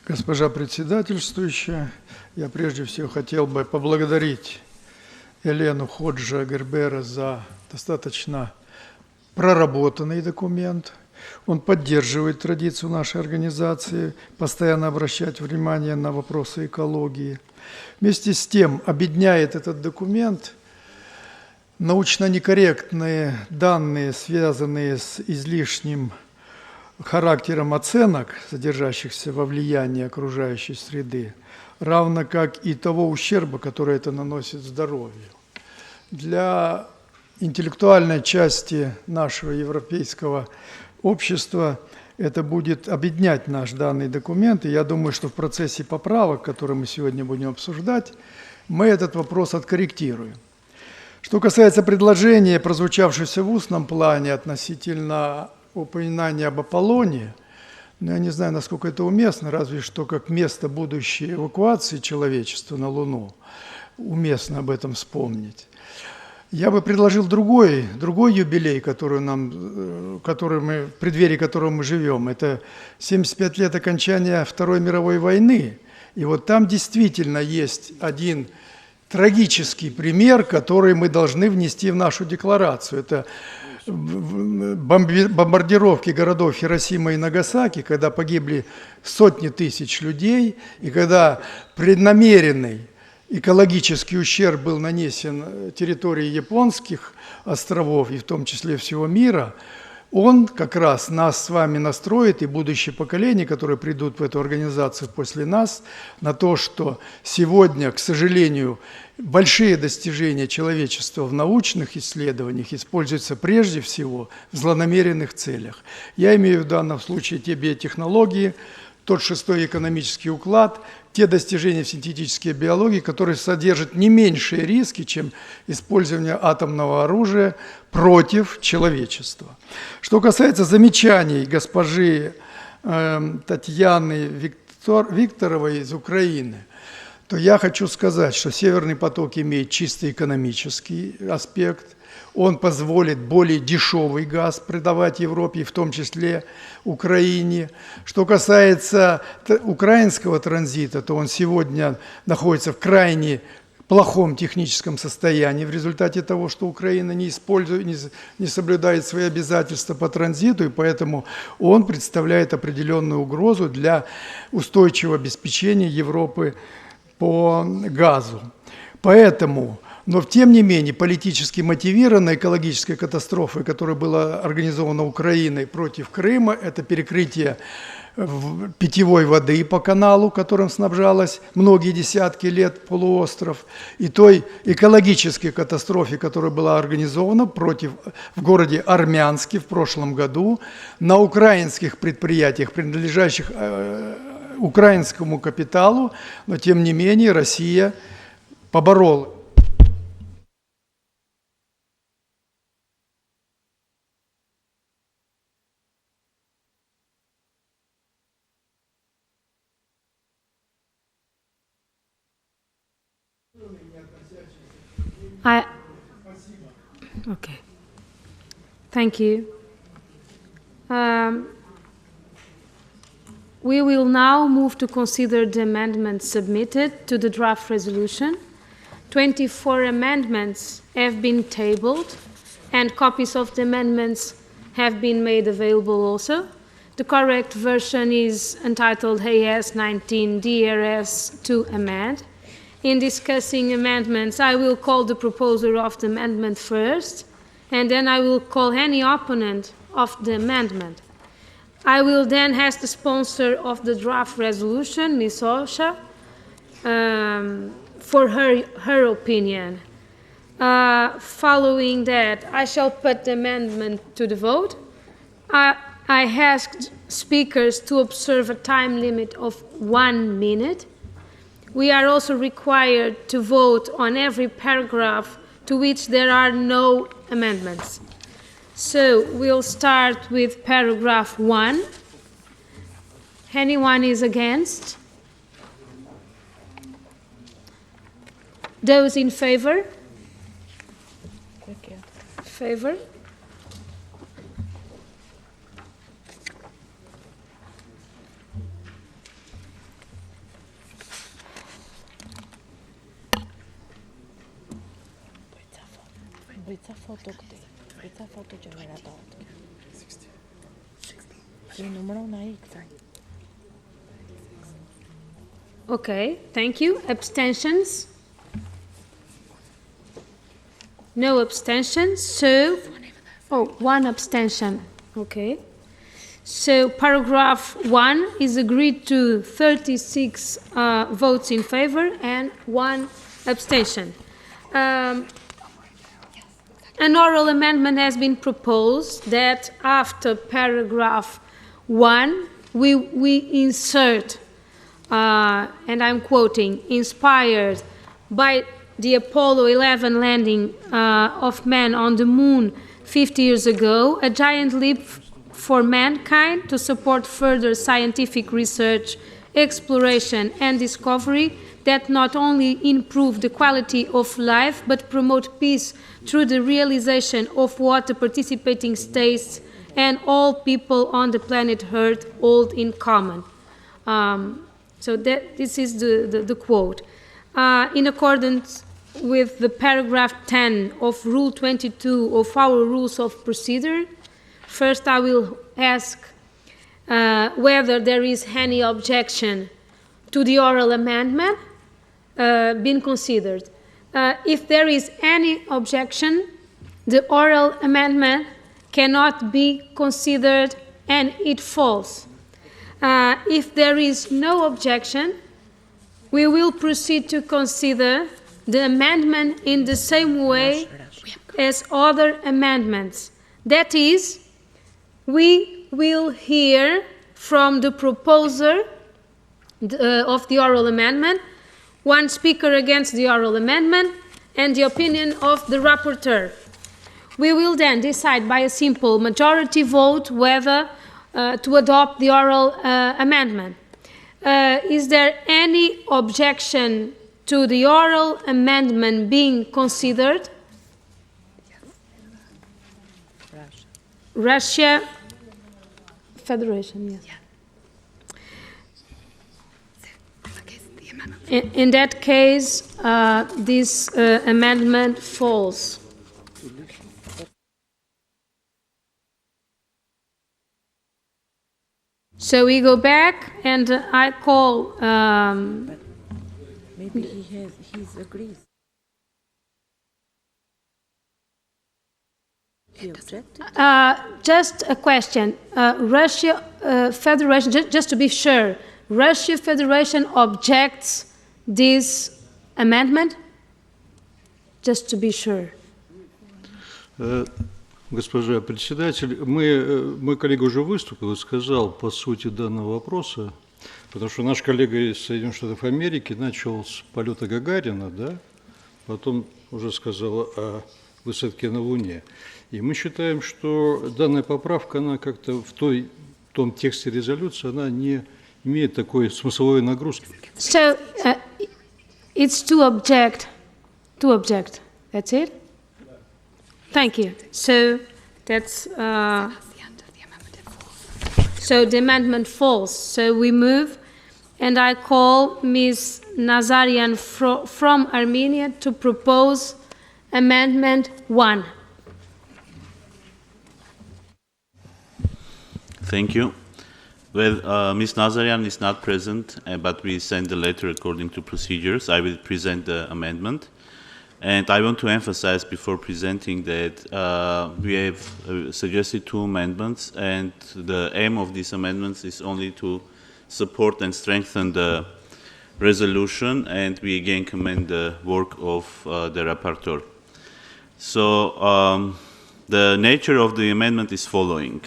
Госпожа председательствующая, я прежде всего хотел бы поблагодарить Елену Ходжа-Гербера за достаточно проработанный документ. Он поддерживает традицию нашей организации, постоянно обращать внимание на вопросы экологии. Вместе с тем объединяет этот документ научно некорректные данные, связанные с излишним характером оценок, содержащихся во влиянии окружающей среды, равно как и того ущерба, который это наносит здоровью. Для интеллектуальной части нашего европейского общества это будет объединять наш данный документ, и я думаю, что в процессе поправок, которые мы сегодня будем обсуждать, мы этот вопрос откорректируем. Что касается предложения, прозвучавшегося в устном плане относительно упоминания об Аполлоне, я не знаю, насколько это уместно, разве что как место будущей эвакуации человечества на Луну уместно об этом вспомнить. Я бы предложил другой юбилей, в преддверии которого мы живем. Это 75 лет окончания Второй мировой войны. И вот там действительно есть один трагический пример, который мы должны внести в нашу декларацию. Это бомбардировки городов Хиросима и Нагасаки, когда погибли сотни тысяч людей, и когда преднамеренный экологический ущерб был нанесен территории японских островов, и в том числе всего мира, он как раз нас с вами настроит, и будущее поколение, которые придут в эту организацию после нас, на то, что сегодня, к сожалению, большие достижения человечества в научных исследованиях используются прежде всего в злонамеренных целях. Я имею в данном случае те биотехнологии, тот шестой экономический уклад, те достижения в синтетической биологии, которые содержат не меньшие риски, чем использование атомного оружия против человечества. Что касается замечаний госпожи Татьяны Викторовой из Украины, то я хочу сказать, что Северный поток имеет чисто экономический аспект. Он позволит более дешевый газ продавать Европе, в том числе Украине. Что касается украинского транзита, то он сегодня находится в крайне плохом техническом состоянии в результате того, что Украина не соблюдает свои обязательства по транзиту, и поэтому он представляет определенную угрозу для устойчивого обеспечения Европы по газу. Поэтому, но тем не менее, политически мотивированная экологическая катастрофа, которая была организована Украиной против Крыма, это перекрытие питьевой воды по каналу, которым снабжалась многие десятки лет полуостров, и той экологической катастрофе, которая была организована в городе Армянске в прошлом году на украинских предприятиях, принадлежащих украинскому капиталу, но тем не менее Россия поборола. Okay. Thank you. We will now move to consider the amendments submitted to the draft resolution. 24 amendments have been tabled, and copies of the amendments have been made available also. The correct version is entitled AS 19 DRS to amend. In discussing amendments, I will call the proposer of the amendment first, and then I will call any opponent of the amendment. I will then ask the sponsor of the draft resolution, Ms. Osha, for her opinion. Following that, I shall put the amendment to the vote. I asked speakers to observe a time limit of 1 minute. We are also required to vote on every paragraph to which there are no amendments. So we'll start with paragraph 1. Anyone is against? Those in favor? Favor? Okay, thank you. Abstentions? No abstentions, so... Oh, one abstention, okay. So paragraph 1 is agreed to 36 votes in favor and 1 abstention. An oral amendment has been proposed that after paragraph 1 we insert, and I'm quoting, inspired by the Apollo 11 landing of man on the moon 50 years ago, a giant leap for mankind to support further scientific research, exploration and discovery that not only improve the quality of life but promote peace through the realization of what the participating states and all people on the planet Earth hold in common. So this is the quote. In accordance with the paragraph 10 of Rule 22 of our Rules of Procedure, first I will ask whether there is any objection to the oral amendment being considered. If there is any objection, the oral amendment cannot be considered and it falls. If there is no objection, we will proceed to consider the amendment in the same way as other amendments. That is, we will hear from the proposer of the oral amendment, one speaker against the oral amendment, and the opinion of the rapporteur. We will then decide by a simple majority vote whether to adopt the oral amendment. Is there any objection to the oral amendment being considered? Russia Federation, yes. In that case, this amendment falls. So we go back and I call... Maybe he agrees. He objected? Just a question. Russia Federation, just to be sure, Russia Federation objects this amendment? Just to be sure. Госпожа председатель, мой коллега уже выступил и сказал по сути данного вопроса, потому что наш коллега из Соединенных Штатов Америки начал с полета Гагарина, да, потом уже сказал о высадке на Луне. И мы считаем, что данная поправка, она как-то в том тексте резолюции, она не имеет такой смысловой нагрузки. So, it's to object. That's it? Thank you. So, that's... So the amendment falls. So we move, and I call Ms. Nazarian from Armenia to propose Amendment 1. Thank you. Well, Ms. Nazarian is not present, but we sent the letter according to procedures. I will present the amendment. And I want to emphasize before presenting that we have suggested 2 amendments, and the aim of these amendments is only to support and strengthen the resolution, and we again commend the work of the rapporteur. So the nature of the amendment is following,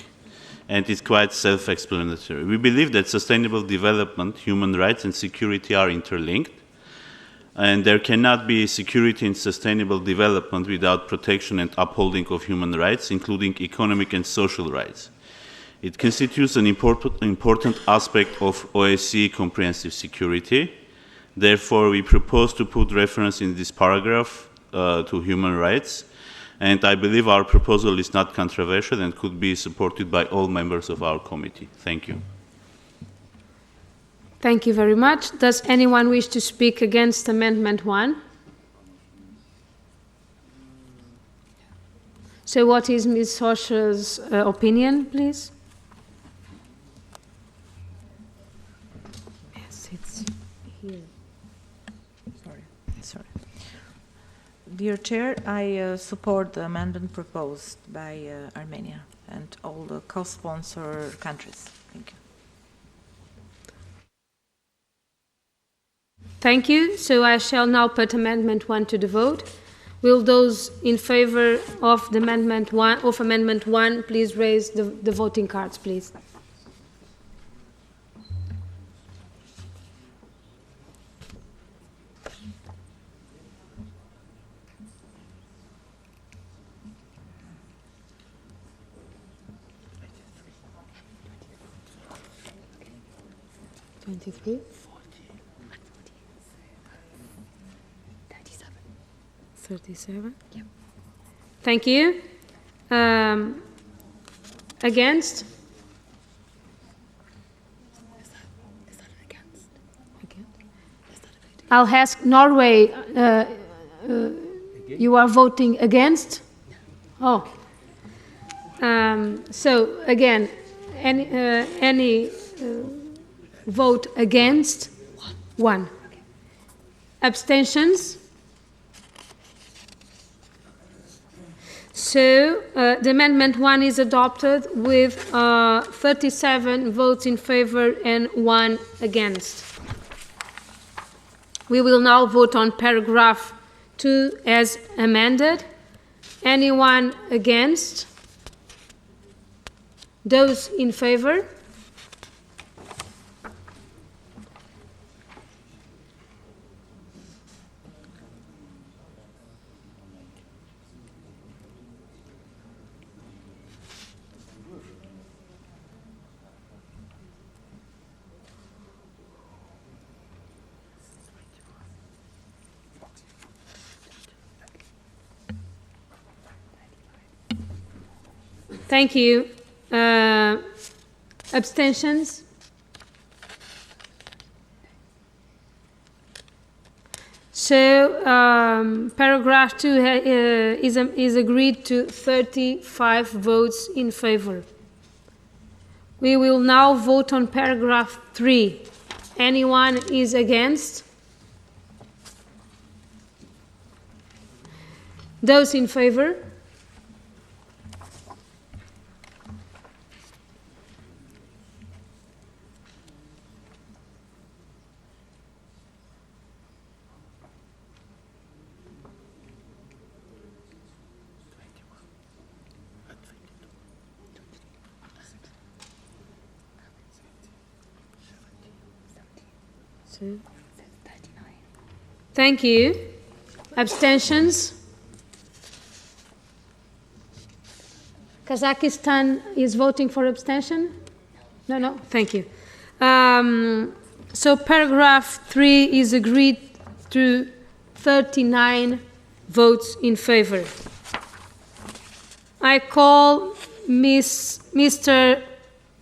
and it's quite self-explanatory. We believe that sustainable development, human rights, and security are interlinked, and there cannot be security and sustainable development without protection and upholding of human rights, including economic and social rights. It constitutes an important aspect of OSCE comprehensive security. Therefore, we propose to put reference in this paragraph to human rights, and I believe our proposal is not controversial and could be supported by all members of our committee. Thank you. Thank you very much. Does anyone wish to speak against Amendment 1? So what is Ms. Hoscher's opinion, please? Dear Chair, I support the amendment proposed by Armenia and all the co-sponsor countries. Thank you. Thank you. So I shall now put Amendment 1 to the vote. Will those in favor of the Amendment 1, please raise the voting cards, please. $23. 37. Yep. Thank you. Against? I'll ask Norway. You are voting against? Oh. So again, any vote against? One. Abstentions? So the Amendment 1 is adopted with 37 votes in favor and 1 against. We will now vote on paragraph 2 as amended. Anyone against? Those in favor? Thank you. Abstentions? So paragraph 2 is agreed to 35 votes in favor. We will now vote on paragraph 3. Anyone is against? Those in favor? Thank you. Abstentions? Kazakhstan is voting for abstention? No, thank you. So paragraph 3 is agreed to 39 votes in favor. I call Mr.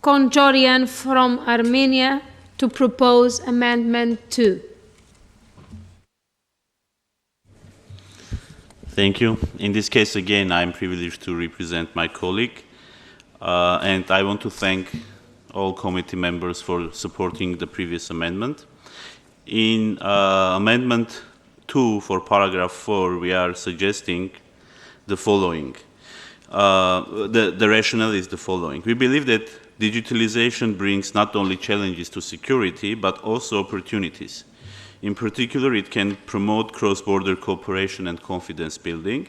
Konjorian from Armenia to propose Amendment 2. Thank you. In this case, again, I'm privileged to represent my colleague, and I want to thank all committee members for supporting the previous amendment. In Amendment 2 for paragraph 4, we are suggesting the following. The rationale is the following. We believe that digitalization brings not only challenges to security, but also opportunities. In particular, it can promote cross-border cooperation and confidence building.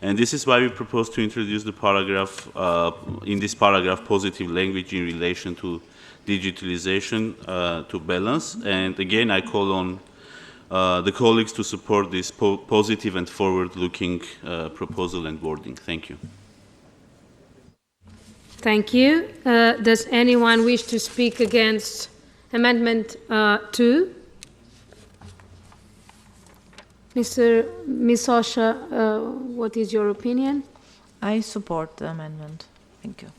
And this is why we propose to introduce the paragraph, in this paragraph, positive language in relation to digitalization to balance. And again, I call on the colleagues to support this positive and forward-looking proposal and wording. Thank you. Thank you. Does anyone wish to speak against Amendment 2? Ms. Osha, what is your opinion? I support the amendment. Thank you.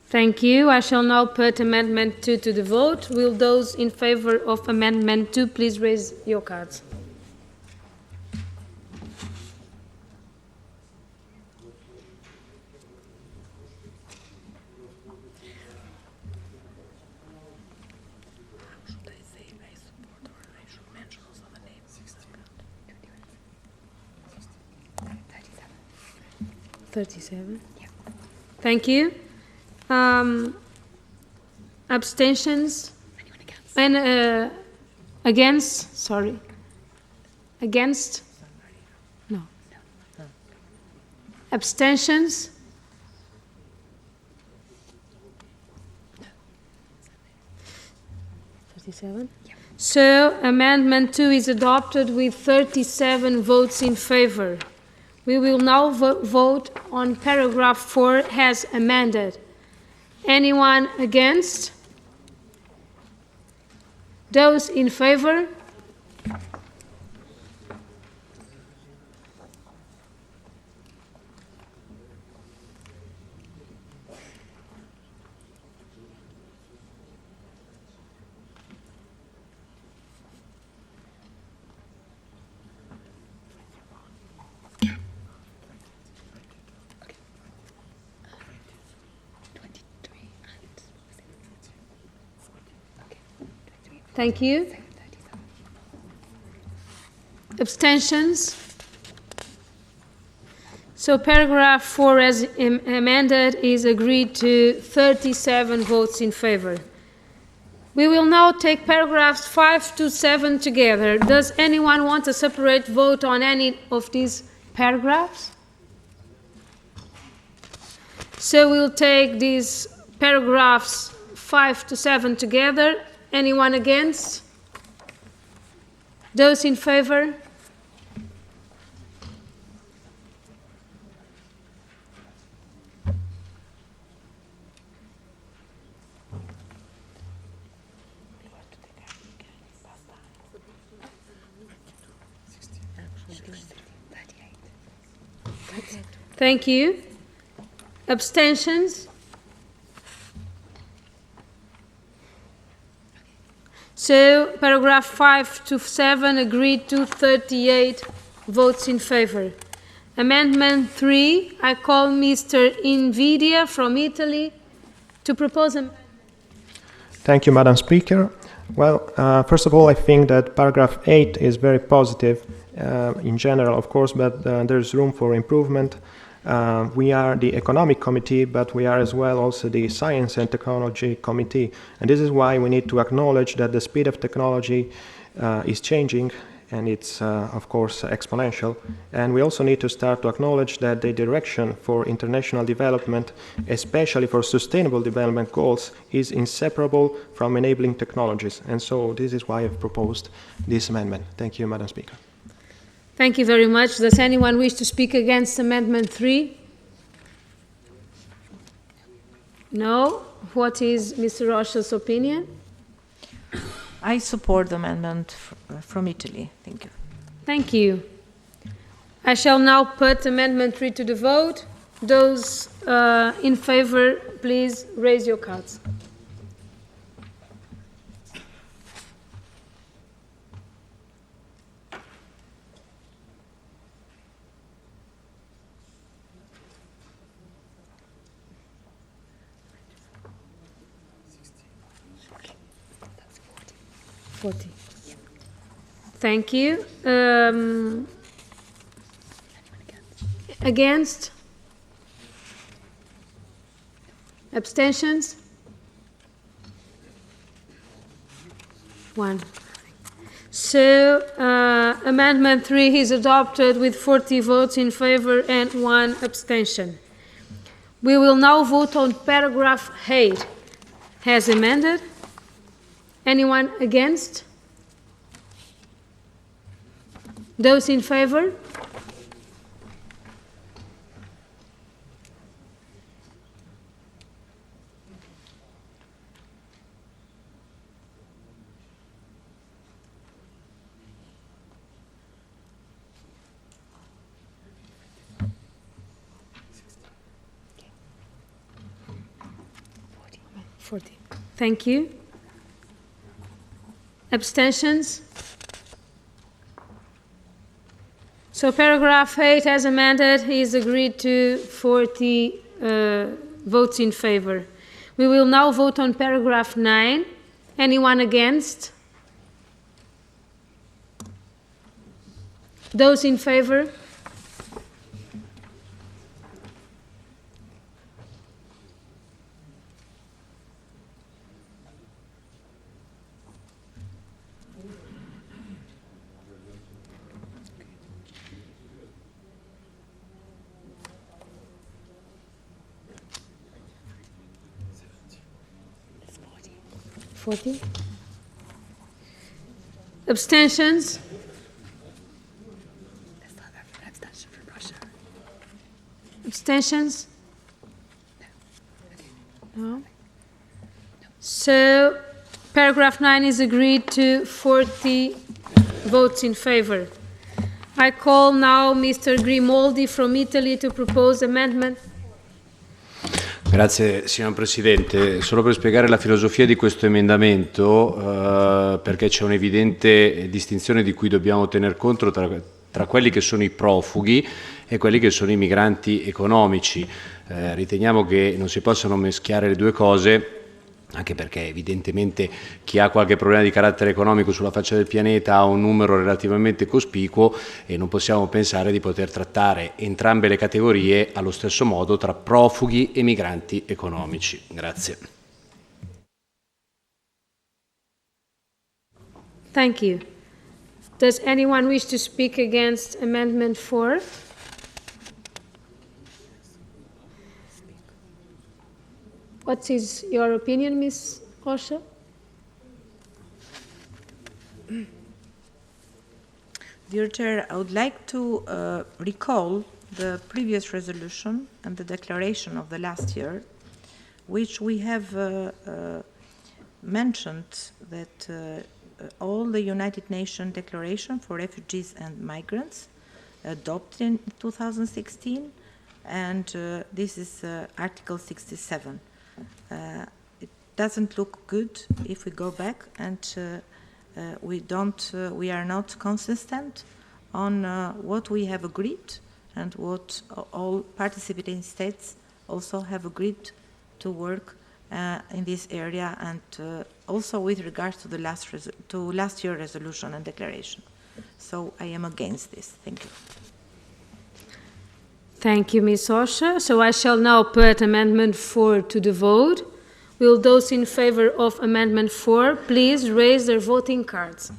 Thank you. I shall now put Amendment 2 to the vote. Will those in favor of Amendment 2 please raise your cards? 37. Yeah. Thank you. Abstentions? And against? Sorry. Against? No. Abstentions? So, Amendment 2 is adopted with 37 votes in favor. We will now vote on paragraph 4 as amended. Anyone against? Those in favor? Thank you. Abstentions? So paragraph 4 as amended is agreed to 37 votes in favor. We will now take paragraphs 5 to 7 together. Does anyone want a separate vote on any of these paragraphs? So we'll take these paragraphs 5 to 7 together. Anyone against? Those in favor? Thank you. Abstentions? So, paragraph 5 to 7 agreed to 38 votes in favor. Amendment 3, I call Mr. Invidia from Italy to propose a... Thank you, Madam Speaker. Well, first of all, I think that paragraph 8 is very positive in general, of course, but there's room for improvement. We are the Economic Committee, but we are as well also the Science and Technology Committee. And this is why we need to acknowledge that the speed of technology is changing, and it's, of course, exponential. And we also need to start to acknowledge that the direction for international development, especially for sustainable development goals, is inseparable from enabling technologies. And so this is why I've proposed this amendment. Thank you, Madam Speaker. Thank you very much. Does anyone wish to speak against Amendment 3? No? What is Mr. Rocha's opinion? I support the amendment from Italy. Thank you. Thank you. I shall now put Amendment 3 to the vote. Those in favor, please raise your cards. Thank you. Against? Abstentions? 1. So, Amendment 3 is adopted with 40 votes in favor and 1 abstention. We will now vote on paragraph 8 as amended. Anyone against? Those in favor? Thank you. Abstentions? So paragraph 8 as amended is agreed to 40 votes in favor. We will now vote on paragraph 9. Anyone against? Those in favor? 40. Abstentions? Abstentions? No. So, paragraph 9 is agreed to 40 votes in favor. I call now Mr. Grimoldi from Italy to propose amendment. Grazie signor Presidente, solo per spiegare la filosofia di questo emendamento, perché c'è un'evidente distinzione di cui dobbiamo tener conto tra quelli che sono i profughi e quelli che sono i migranti economici. Riteniamo che non si possano mischiare le due cose, anche perché evidentemente chi ha qualche problema di carattere economico sulla faccia del pianeta ha un numero relativamente cospicuo e non possiamo pensare di poter trattare entrambe le categorie allo stesso modo tra profughi e migranti economici. Grazie. Thank you. Does anyone wish to speak against Amendment 4? What is your opinion, Ms. Osha? Dear Chair, I would like to recall the previous resolution and the declaration of the last year, which we have mentioned that all the United Nations Declaration for Refugees and Migrants adopted in 2016, and this is Article 67. It doesn't look good if we go back and we are not consistent on what we have agreed and what all participating states also have agreed to work in this area, and also with regards to the last year resolution and declaration. So I am against this. Thank you. Thank you, Ms. Osha. So I shall now put Amendment 4 to the vote. Will those in favor of Amendment 4 please raise their voting cards?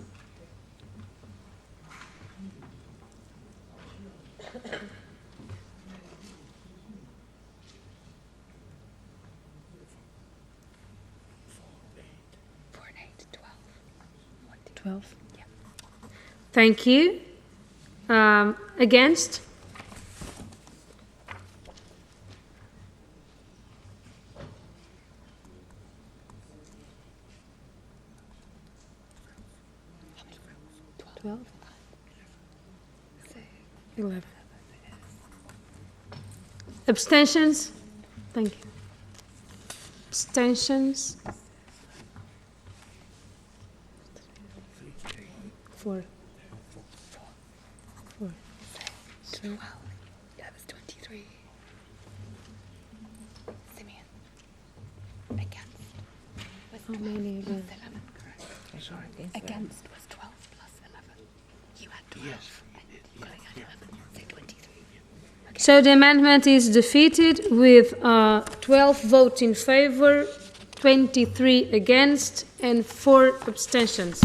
Thank you. Against? Twelve. 11. Abstentions? Thank you. Abstentions? 4. 4. 12. That was 23. Simeon. Against. How many again? Against was 12 plus 11. You had 12. Yes. And Colin had 11. So 23. Okay. So the amendment is defeated with 12 votes in favor, 23 against, and 4 abstentions.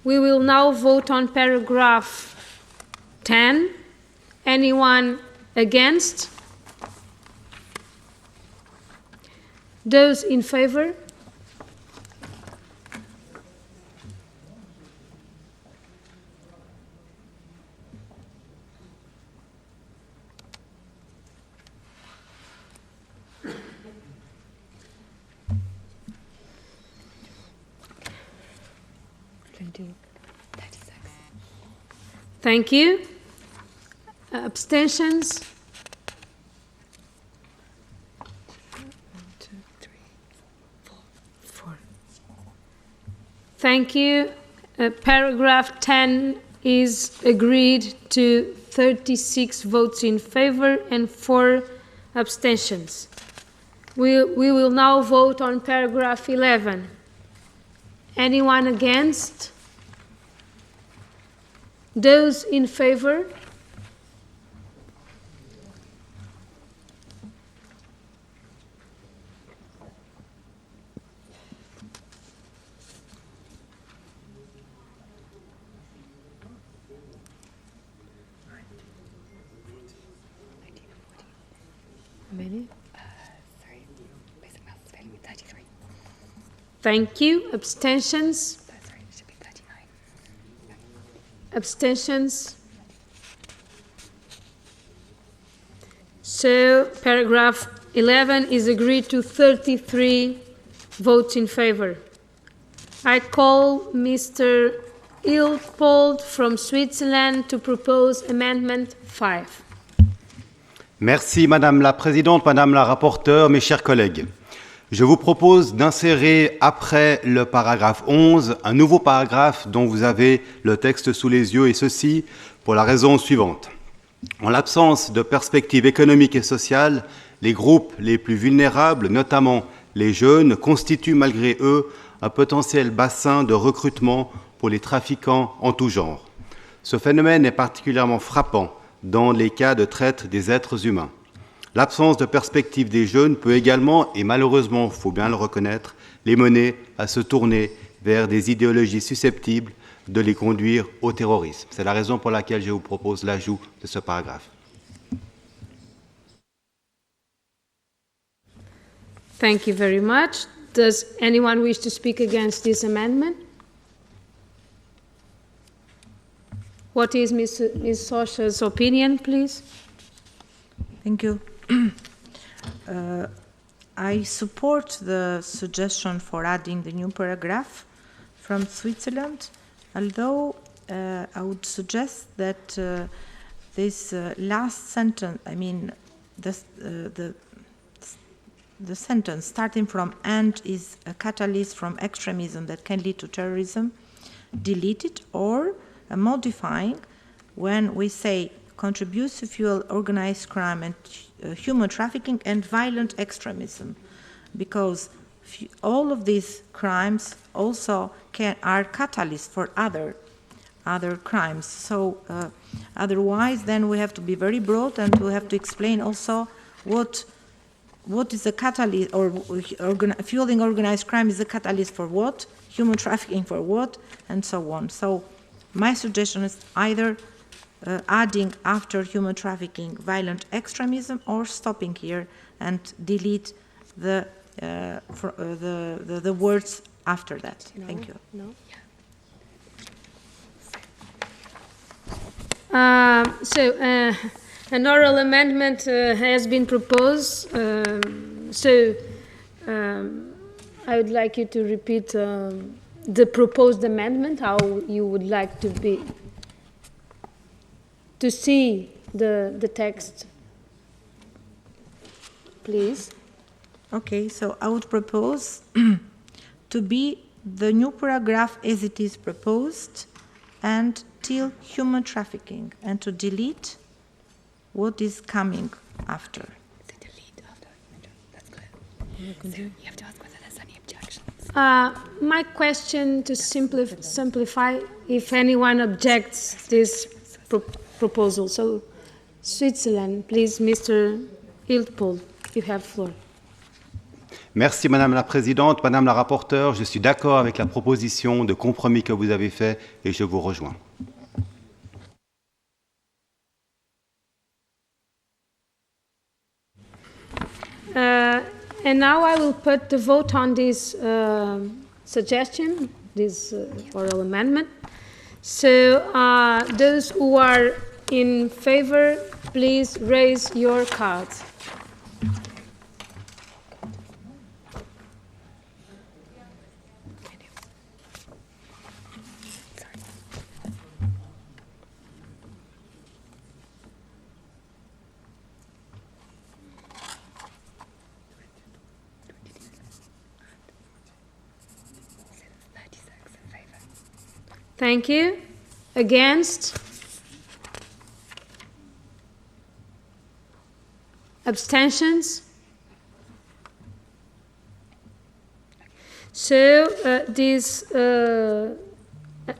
We will now vote on paragraph 10. Anyone against? Those in favor? Thank you. Abstentions? 1, 2, 3, 4. Thank you. Paragraph 10 is agreed to 36 votes in favor and 4 abstentions. We will now vote on paragraph 11. Anyone against? Those in favor? How many? Sorry, basic math is failing me. 33. Thank you. Abstentions? Abstentions? So paragraph 11 is agreed to 33 votes in favor. I call Mr. Ilpold from Switzerland to propose amendment 5. Merci Madame la Présidente, Madame la Rapporteure, mes chers collègues. Je vous propose d'insérer après le paragraphe 11 un nouveau paragraphe dont vous avez le texte sous les yeux, et ceci pour la raison suivante. En l'absence de perspectives économiques et sociales, les groupes les plus vulnérables, notamment les jeunes, constituent malgré eux un potentiel bassin de recrutement pour les trafiquants en tout genre. Ce phénomène est particulièrement frappant dans les cas de traite des êtres humains. L'absence de perspective des jeunes peut également, et malheureusement, il faut bien le reconnaître, les mener à se tourner vers des idéologies susceptibles de les conduire au terrorisme. C'est la raison pour laquelle je vous propose l'ajout de ce paragraphe. Thank you very much. Does anyone wish to speak against this amendment? What is Ms. Sosha's opinion, please? Thank you. I support the suggestion for adding the new paragraph from Switzerland, although I would suggest that this last sentence, I mean, the sentence starting from "and is a catalyst from extremism that can lead to terrorism," delete it, or modifying when we say contributes to fuel organized crime and human trafficking and violent extremism, because all of these crimes also are catalysts for other crimes. So otherwise, then we have to be very broad, and we have to explain also what is a catalyst, or fueling organized crime is a catalyst for what, human trafficking for what, and so on. So my suggestion is either adding after human trafficking violent extremism, or stopping here and delete the words after that. No, Thank you. No. An oral amendment has been proposed. I would like you to repeat the proposed amendment, how you would like to see the text, please. Okay, so I would propose to be the new paragraph as it is proposed, and till human trafficking, and to delete what is coming after. You have to ask whether there's any objections. My question to simplify, if anyone objects this proposal. So, Switzerland, please, Mr. Ilpold, you have floor. Merci Madame la Présidente, Madame la Rapporteure, je suis d'accord avec la proposition de compromis que vous avez faite et je vous rejoins. And now I will put the vote on this suggestion, this oral amendment. So those who are in favor, please raise your cards. Thank you. Against? Abstentions? So this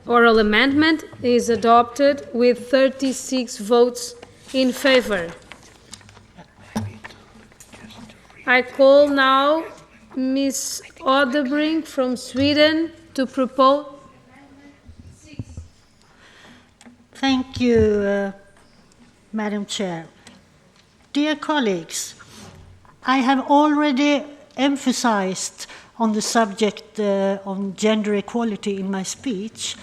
oral amendment is adopted with 36 votes in favor. I call now Ms. Odebrink from Sweden to propose. Thank you, Madam Chair. Dear colleagues, I have already emphasized on the subject on gender equality in my speech.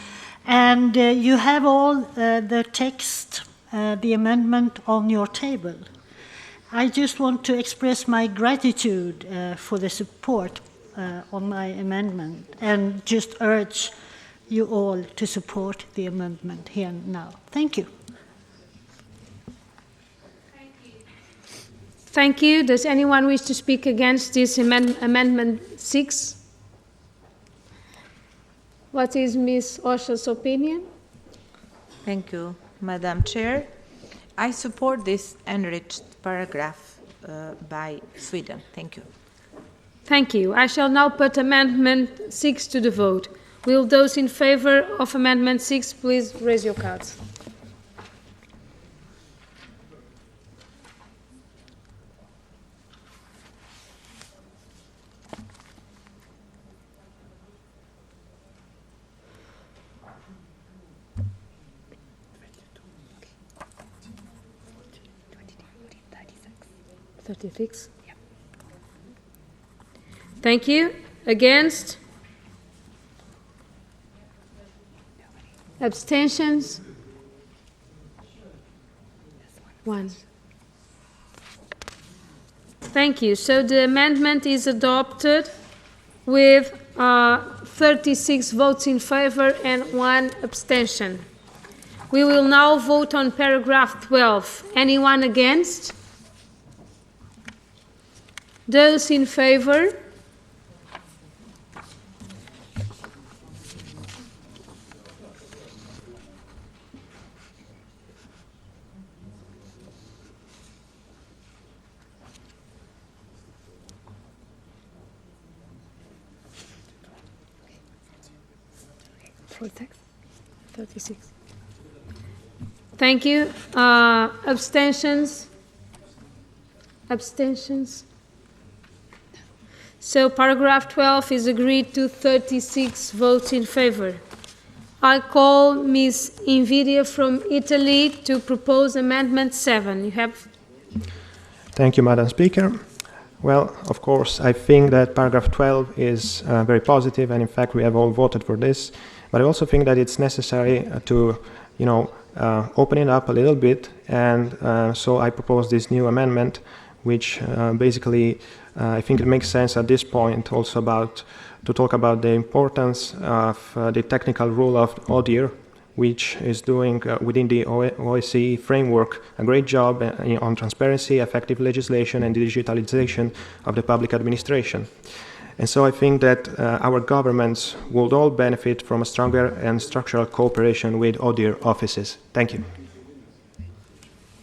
And you have all the text, the amendment on your table. I just want to express my gratitude for the support on my amendment and just urge you all to support the amendment here now. Thank you. Thank you. Does anyone wish to speak against this amendment 6? What is Ms. Osha's opinion? Thank you, Madam Chair. I support this enriched paragraph by Sweden. Thank you. Thank you. I shall now put Amendment 6 to the vote. Will those in favor of Amendment 6 please raise your cards? Yeah. Thank you. Against? Abstentions? 1. Thank you. So the amendment is adopted with 36 votes in favor and 1 abstention. We will now vote on paragraph 12. Anyone against? Those in favor? For 36. Thank you. Abstentions? Abstentions? So paragraph 12 is agreed to 36 votes in favor. I call Ms. Invidia from Italy to propose Amendment 7. You have... Thank you, Madam Speaker. Well, of course, I think that paragraph 12 is very positive, and in fact we have all voted for this. But I also think that it's necessary to, open it up a little bit, and so I propose this new amendment, which basically I think it makes sense at this point also to talk about the importance of the technical rule of ODIHR, which is doing within the OSCE framework a great job on transparency, effective legislation, and digitalization of the public administration. And so I think that our governments would all benefit from a stronger and structural cooperation with ODIHR offices. Thank you.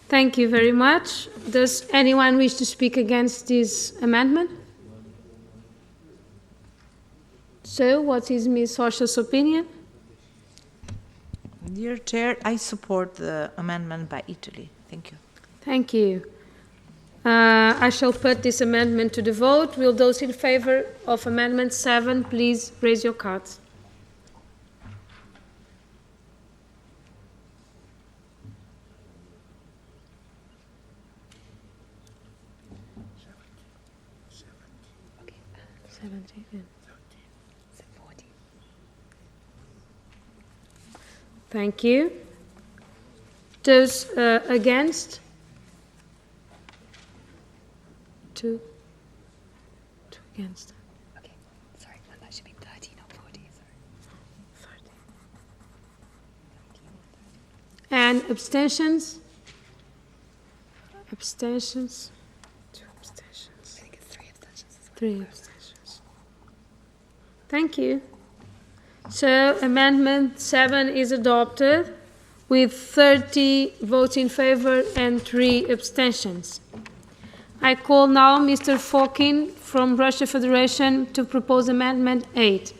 Thank you very much. Does anyone wish to speak against this amendment? So, what is Ms. Osha's opinion? Dear Chair, I support the amendment by Italy. Thank you. Thank you. I shall put this amendment to the vote. Will those in favor of Amendment 7 please raise your cards? Thank you. Those against? 2 against. Okay, sorry, that should be 30, not 40. Sorry. 30. And abstentions? Abstentions? 2 abstentions. I think it's 3 abstentions as well. 3 abstentions. Thank you. So Amendment 7 is adopted with 30 votes in favor and 3 abstentions. I call now Mr. Fokin from Russia Federation to propose Amendment 8.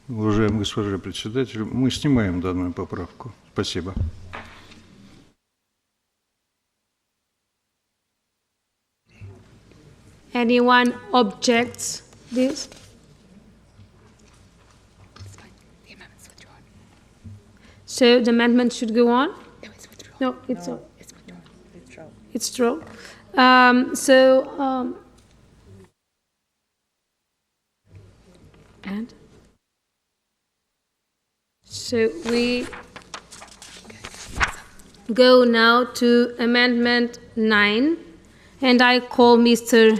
Уважаемый госпожа председатель, мы снимаем данную поправку. Спасибо. Anyone objects this? It's fine. The amendment's withdrawn. So the amendment should go on? No, it's withdrawn. No, it's withdrawn. it's true. And so we go now to Amendment 9, and I call Mr.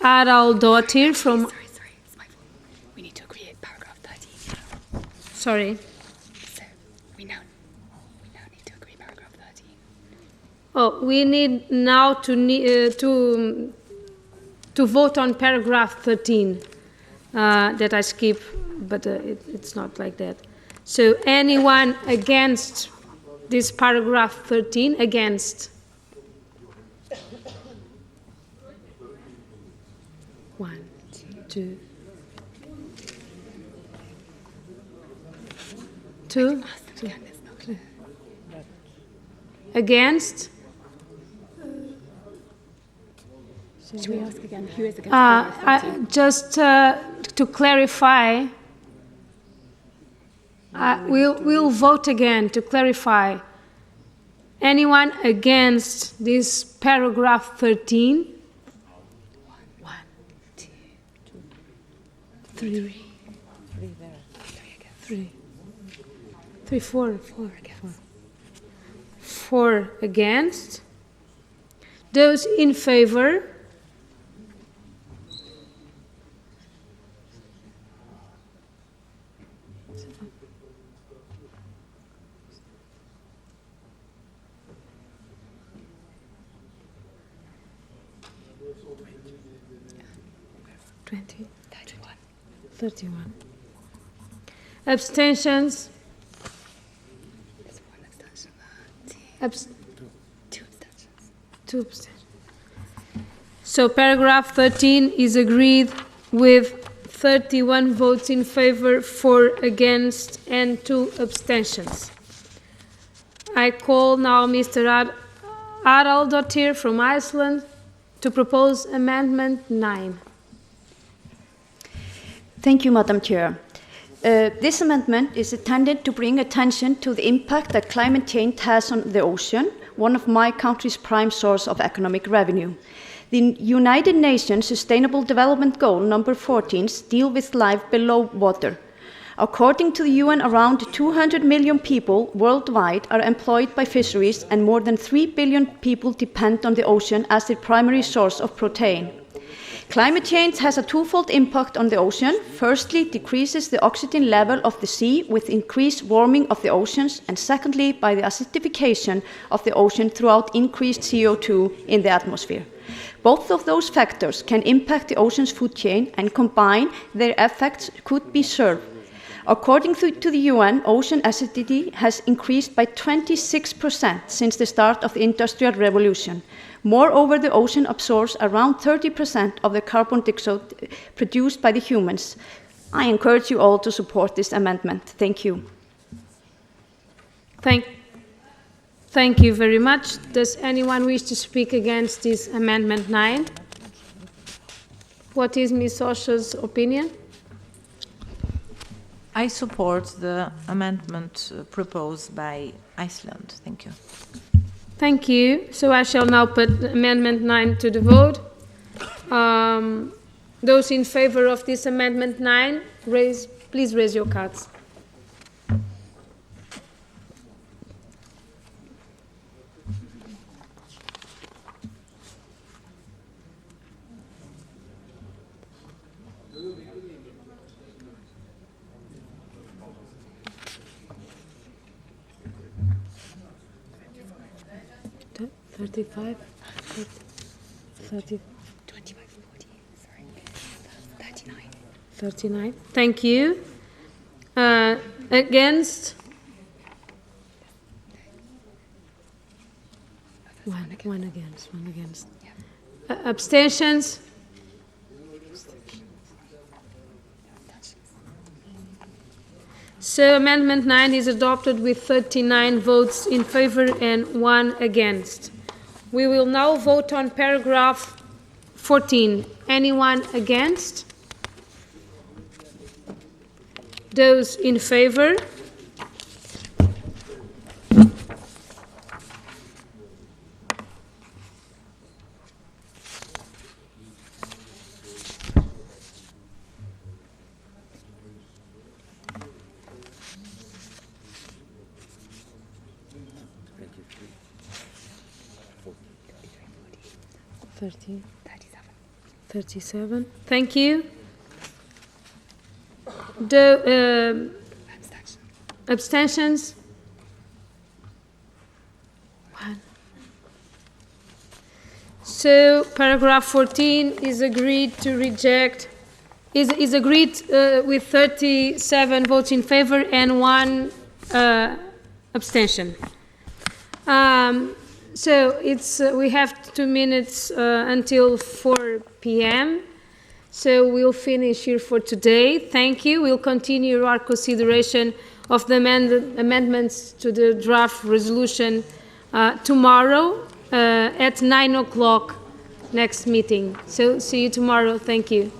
Araldottir from... Sorry, it's my fault. We need to create paragraph 13. Sorry. So, we now need to agree paragraph 13. Oh, we need now to vote on paragraph 13 that I skip, but it's not like that. So anyone against this paragraph 13? Against? 1, 2. 2? Against? Should we ask again who is against? Just to clarify, we'll vote again to clarify. Anyone against this paragraph 13? 1, 2, 3. 3, 4. 4 against. Those in favor? Twenty. 31. Abstentions? There's one abstention. 2 abstentions. 2 abstentions. So paragraph 13 is agreed with 31 votes in favor, 4 against, and 2 abstentions. I call now Mr. Araldottir from Iceland to propose Amendment 9. Thank you, Madam Chair. This amendment is intended to bring attention to the impact that climate change has on the ocean, one of my country's prime source of economic revenue. The United Nations Sustainable Development Goal number 14 deals with life below water. According to the UN, around 200 million people worldwide are employed by fisheries, and more than 3 billion people depend on the ocean as their primary source of protein. Climate change has a twofold impact on the ocean. Firstly, it decreases the oxygen level of the sea with increased warming of the oceans, and secondly, by the acidification of the ocean throughout increased CO2 in the atmosphere. Both of those factors can impact the ocean's food chain, and combined, their effects could be severe. According to the UN, ocean acidity has increased by 26% since the start of the Industrial Revolution. Moreover, the ocean absorbs around 30% of the carbon dioxide produced by the humans. I encourage you all to support this amendment. Thank you. Thank you very much. Does anyone wish to speak against this Amendment 9? What is Ms. Osha's opinion? I support the amendment proposed by Iceland. Thank you. Thank you. So I shall now put Amendment 9 to the vote. Those in favor of this Amendment 9, please raise your cards. Thirty-five, 30, 25, 40, sorry. 39. 39. Thank you. Against? One against. Yeah. Abstentions? So Amendment 9 is adopted with 39 votes in favor and 1 against. We will now vote on paragraph 14. Anyone against? Those in favor? 37. Thank you. The abstentions? 1. So paragraph 14 is agreed to reject, is agreed with 37 votes in favor and 1 abstention. So it's we have 2 minutes until 4 p.m. So we'll finish here for today. Thank you. We'll continue our consideration of the amendments to the draft resolution tomorrow at 9 o'clock next meeting. So see you tomorrow. Thank you.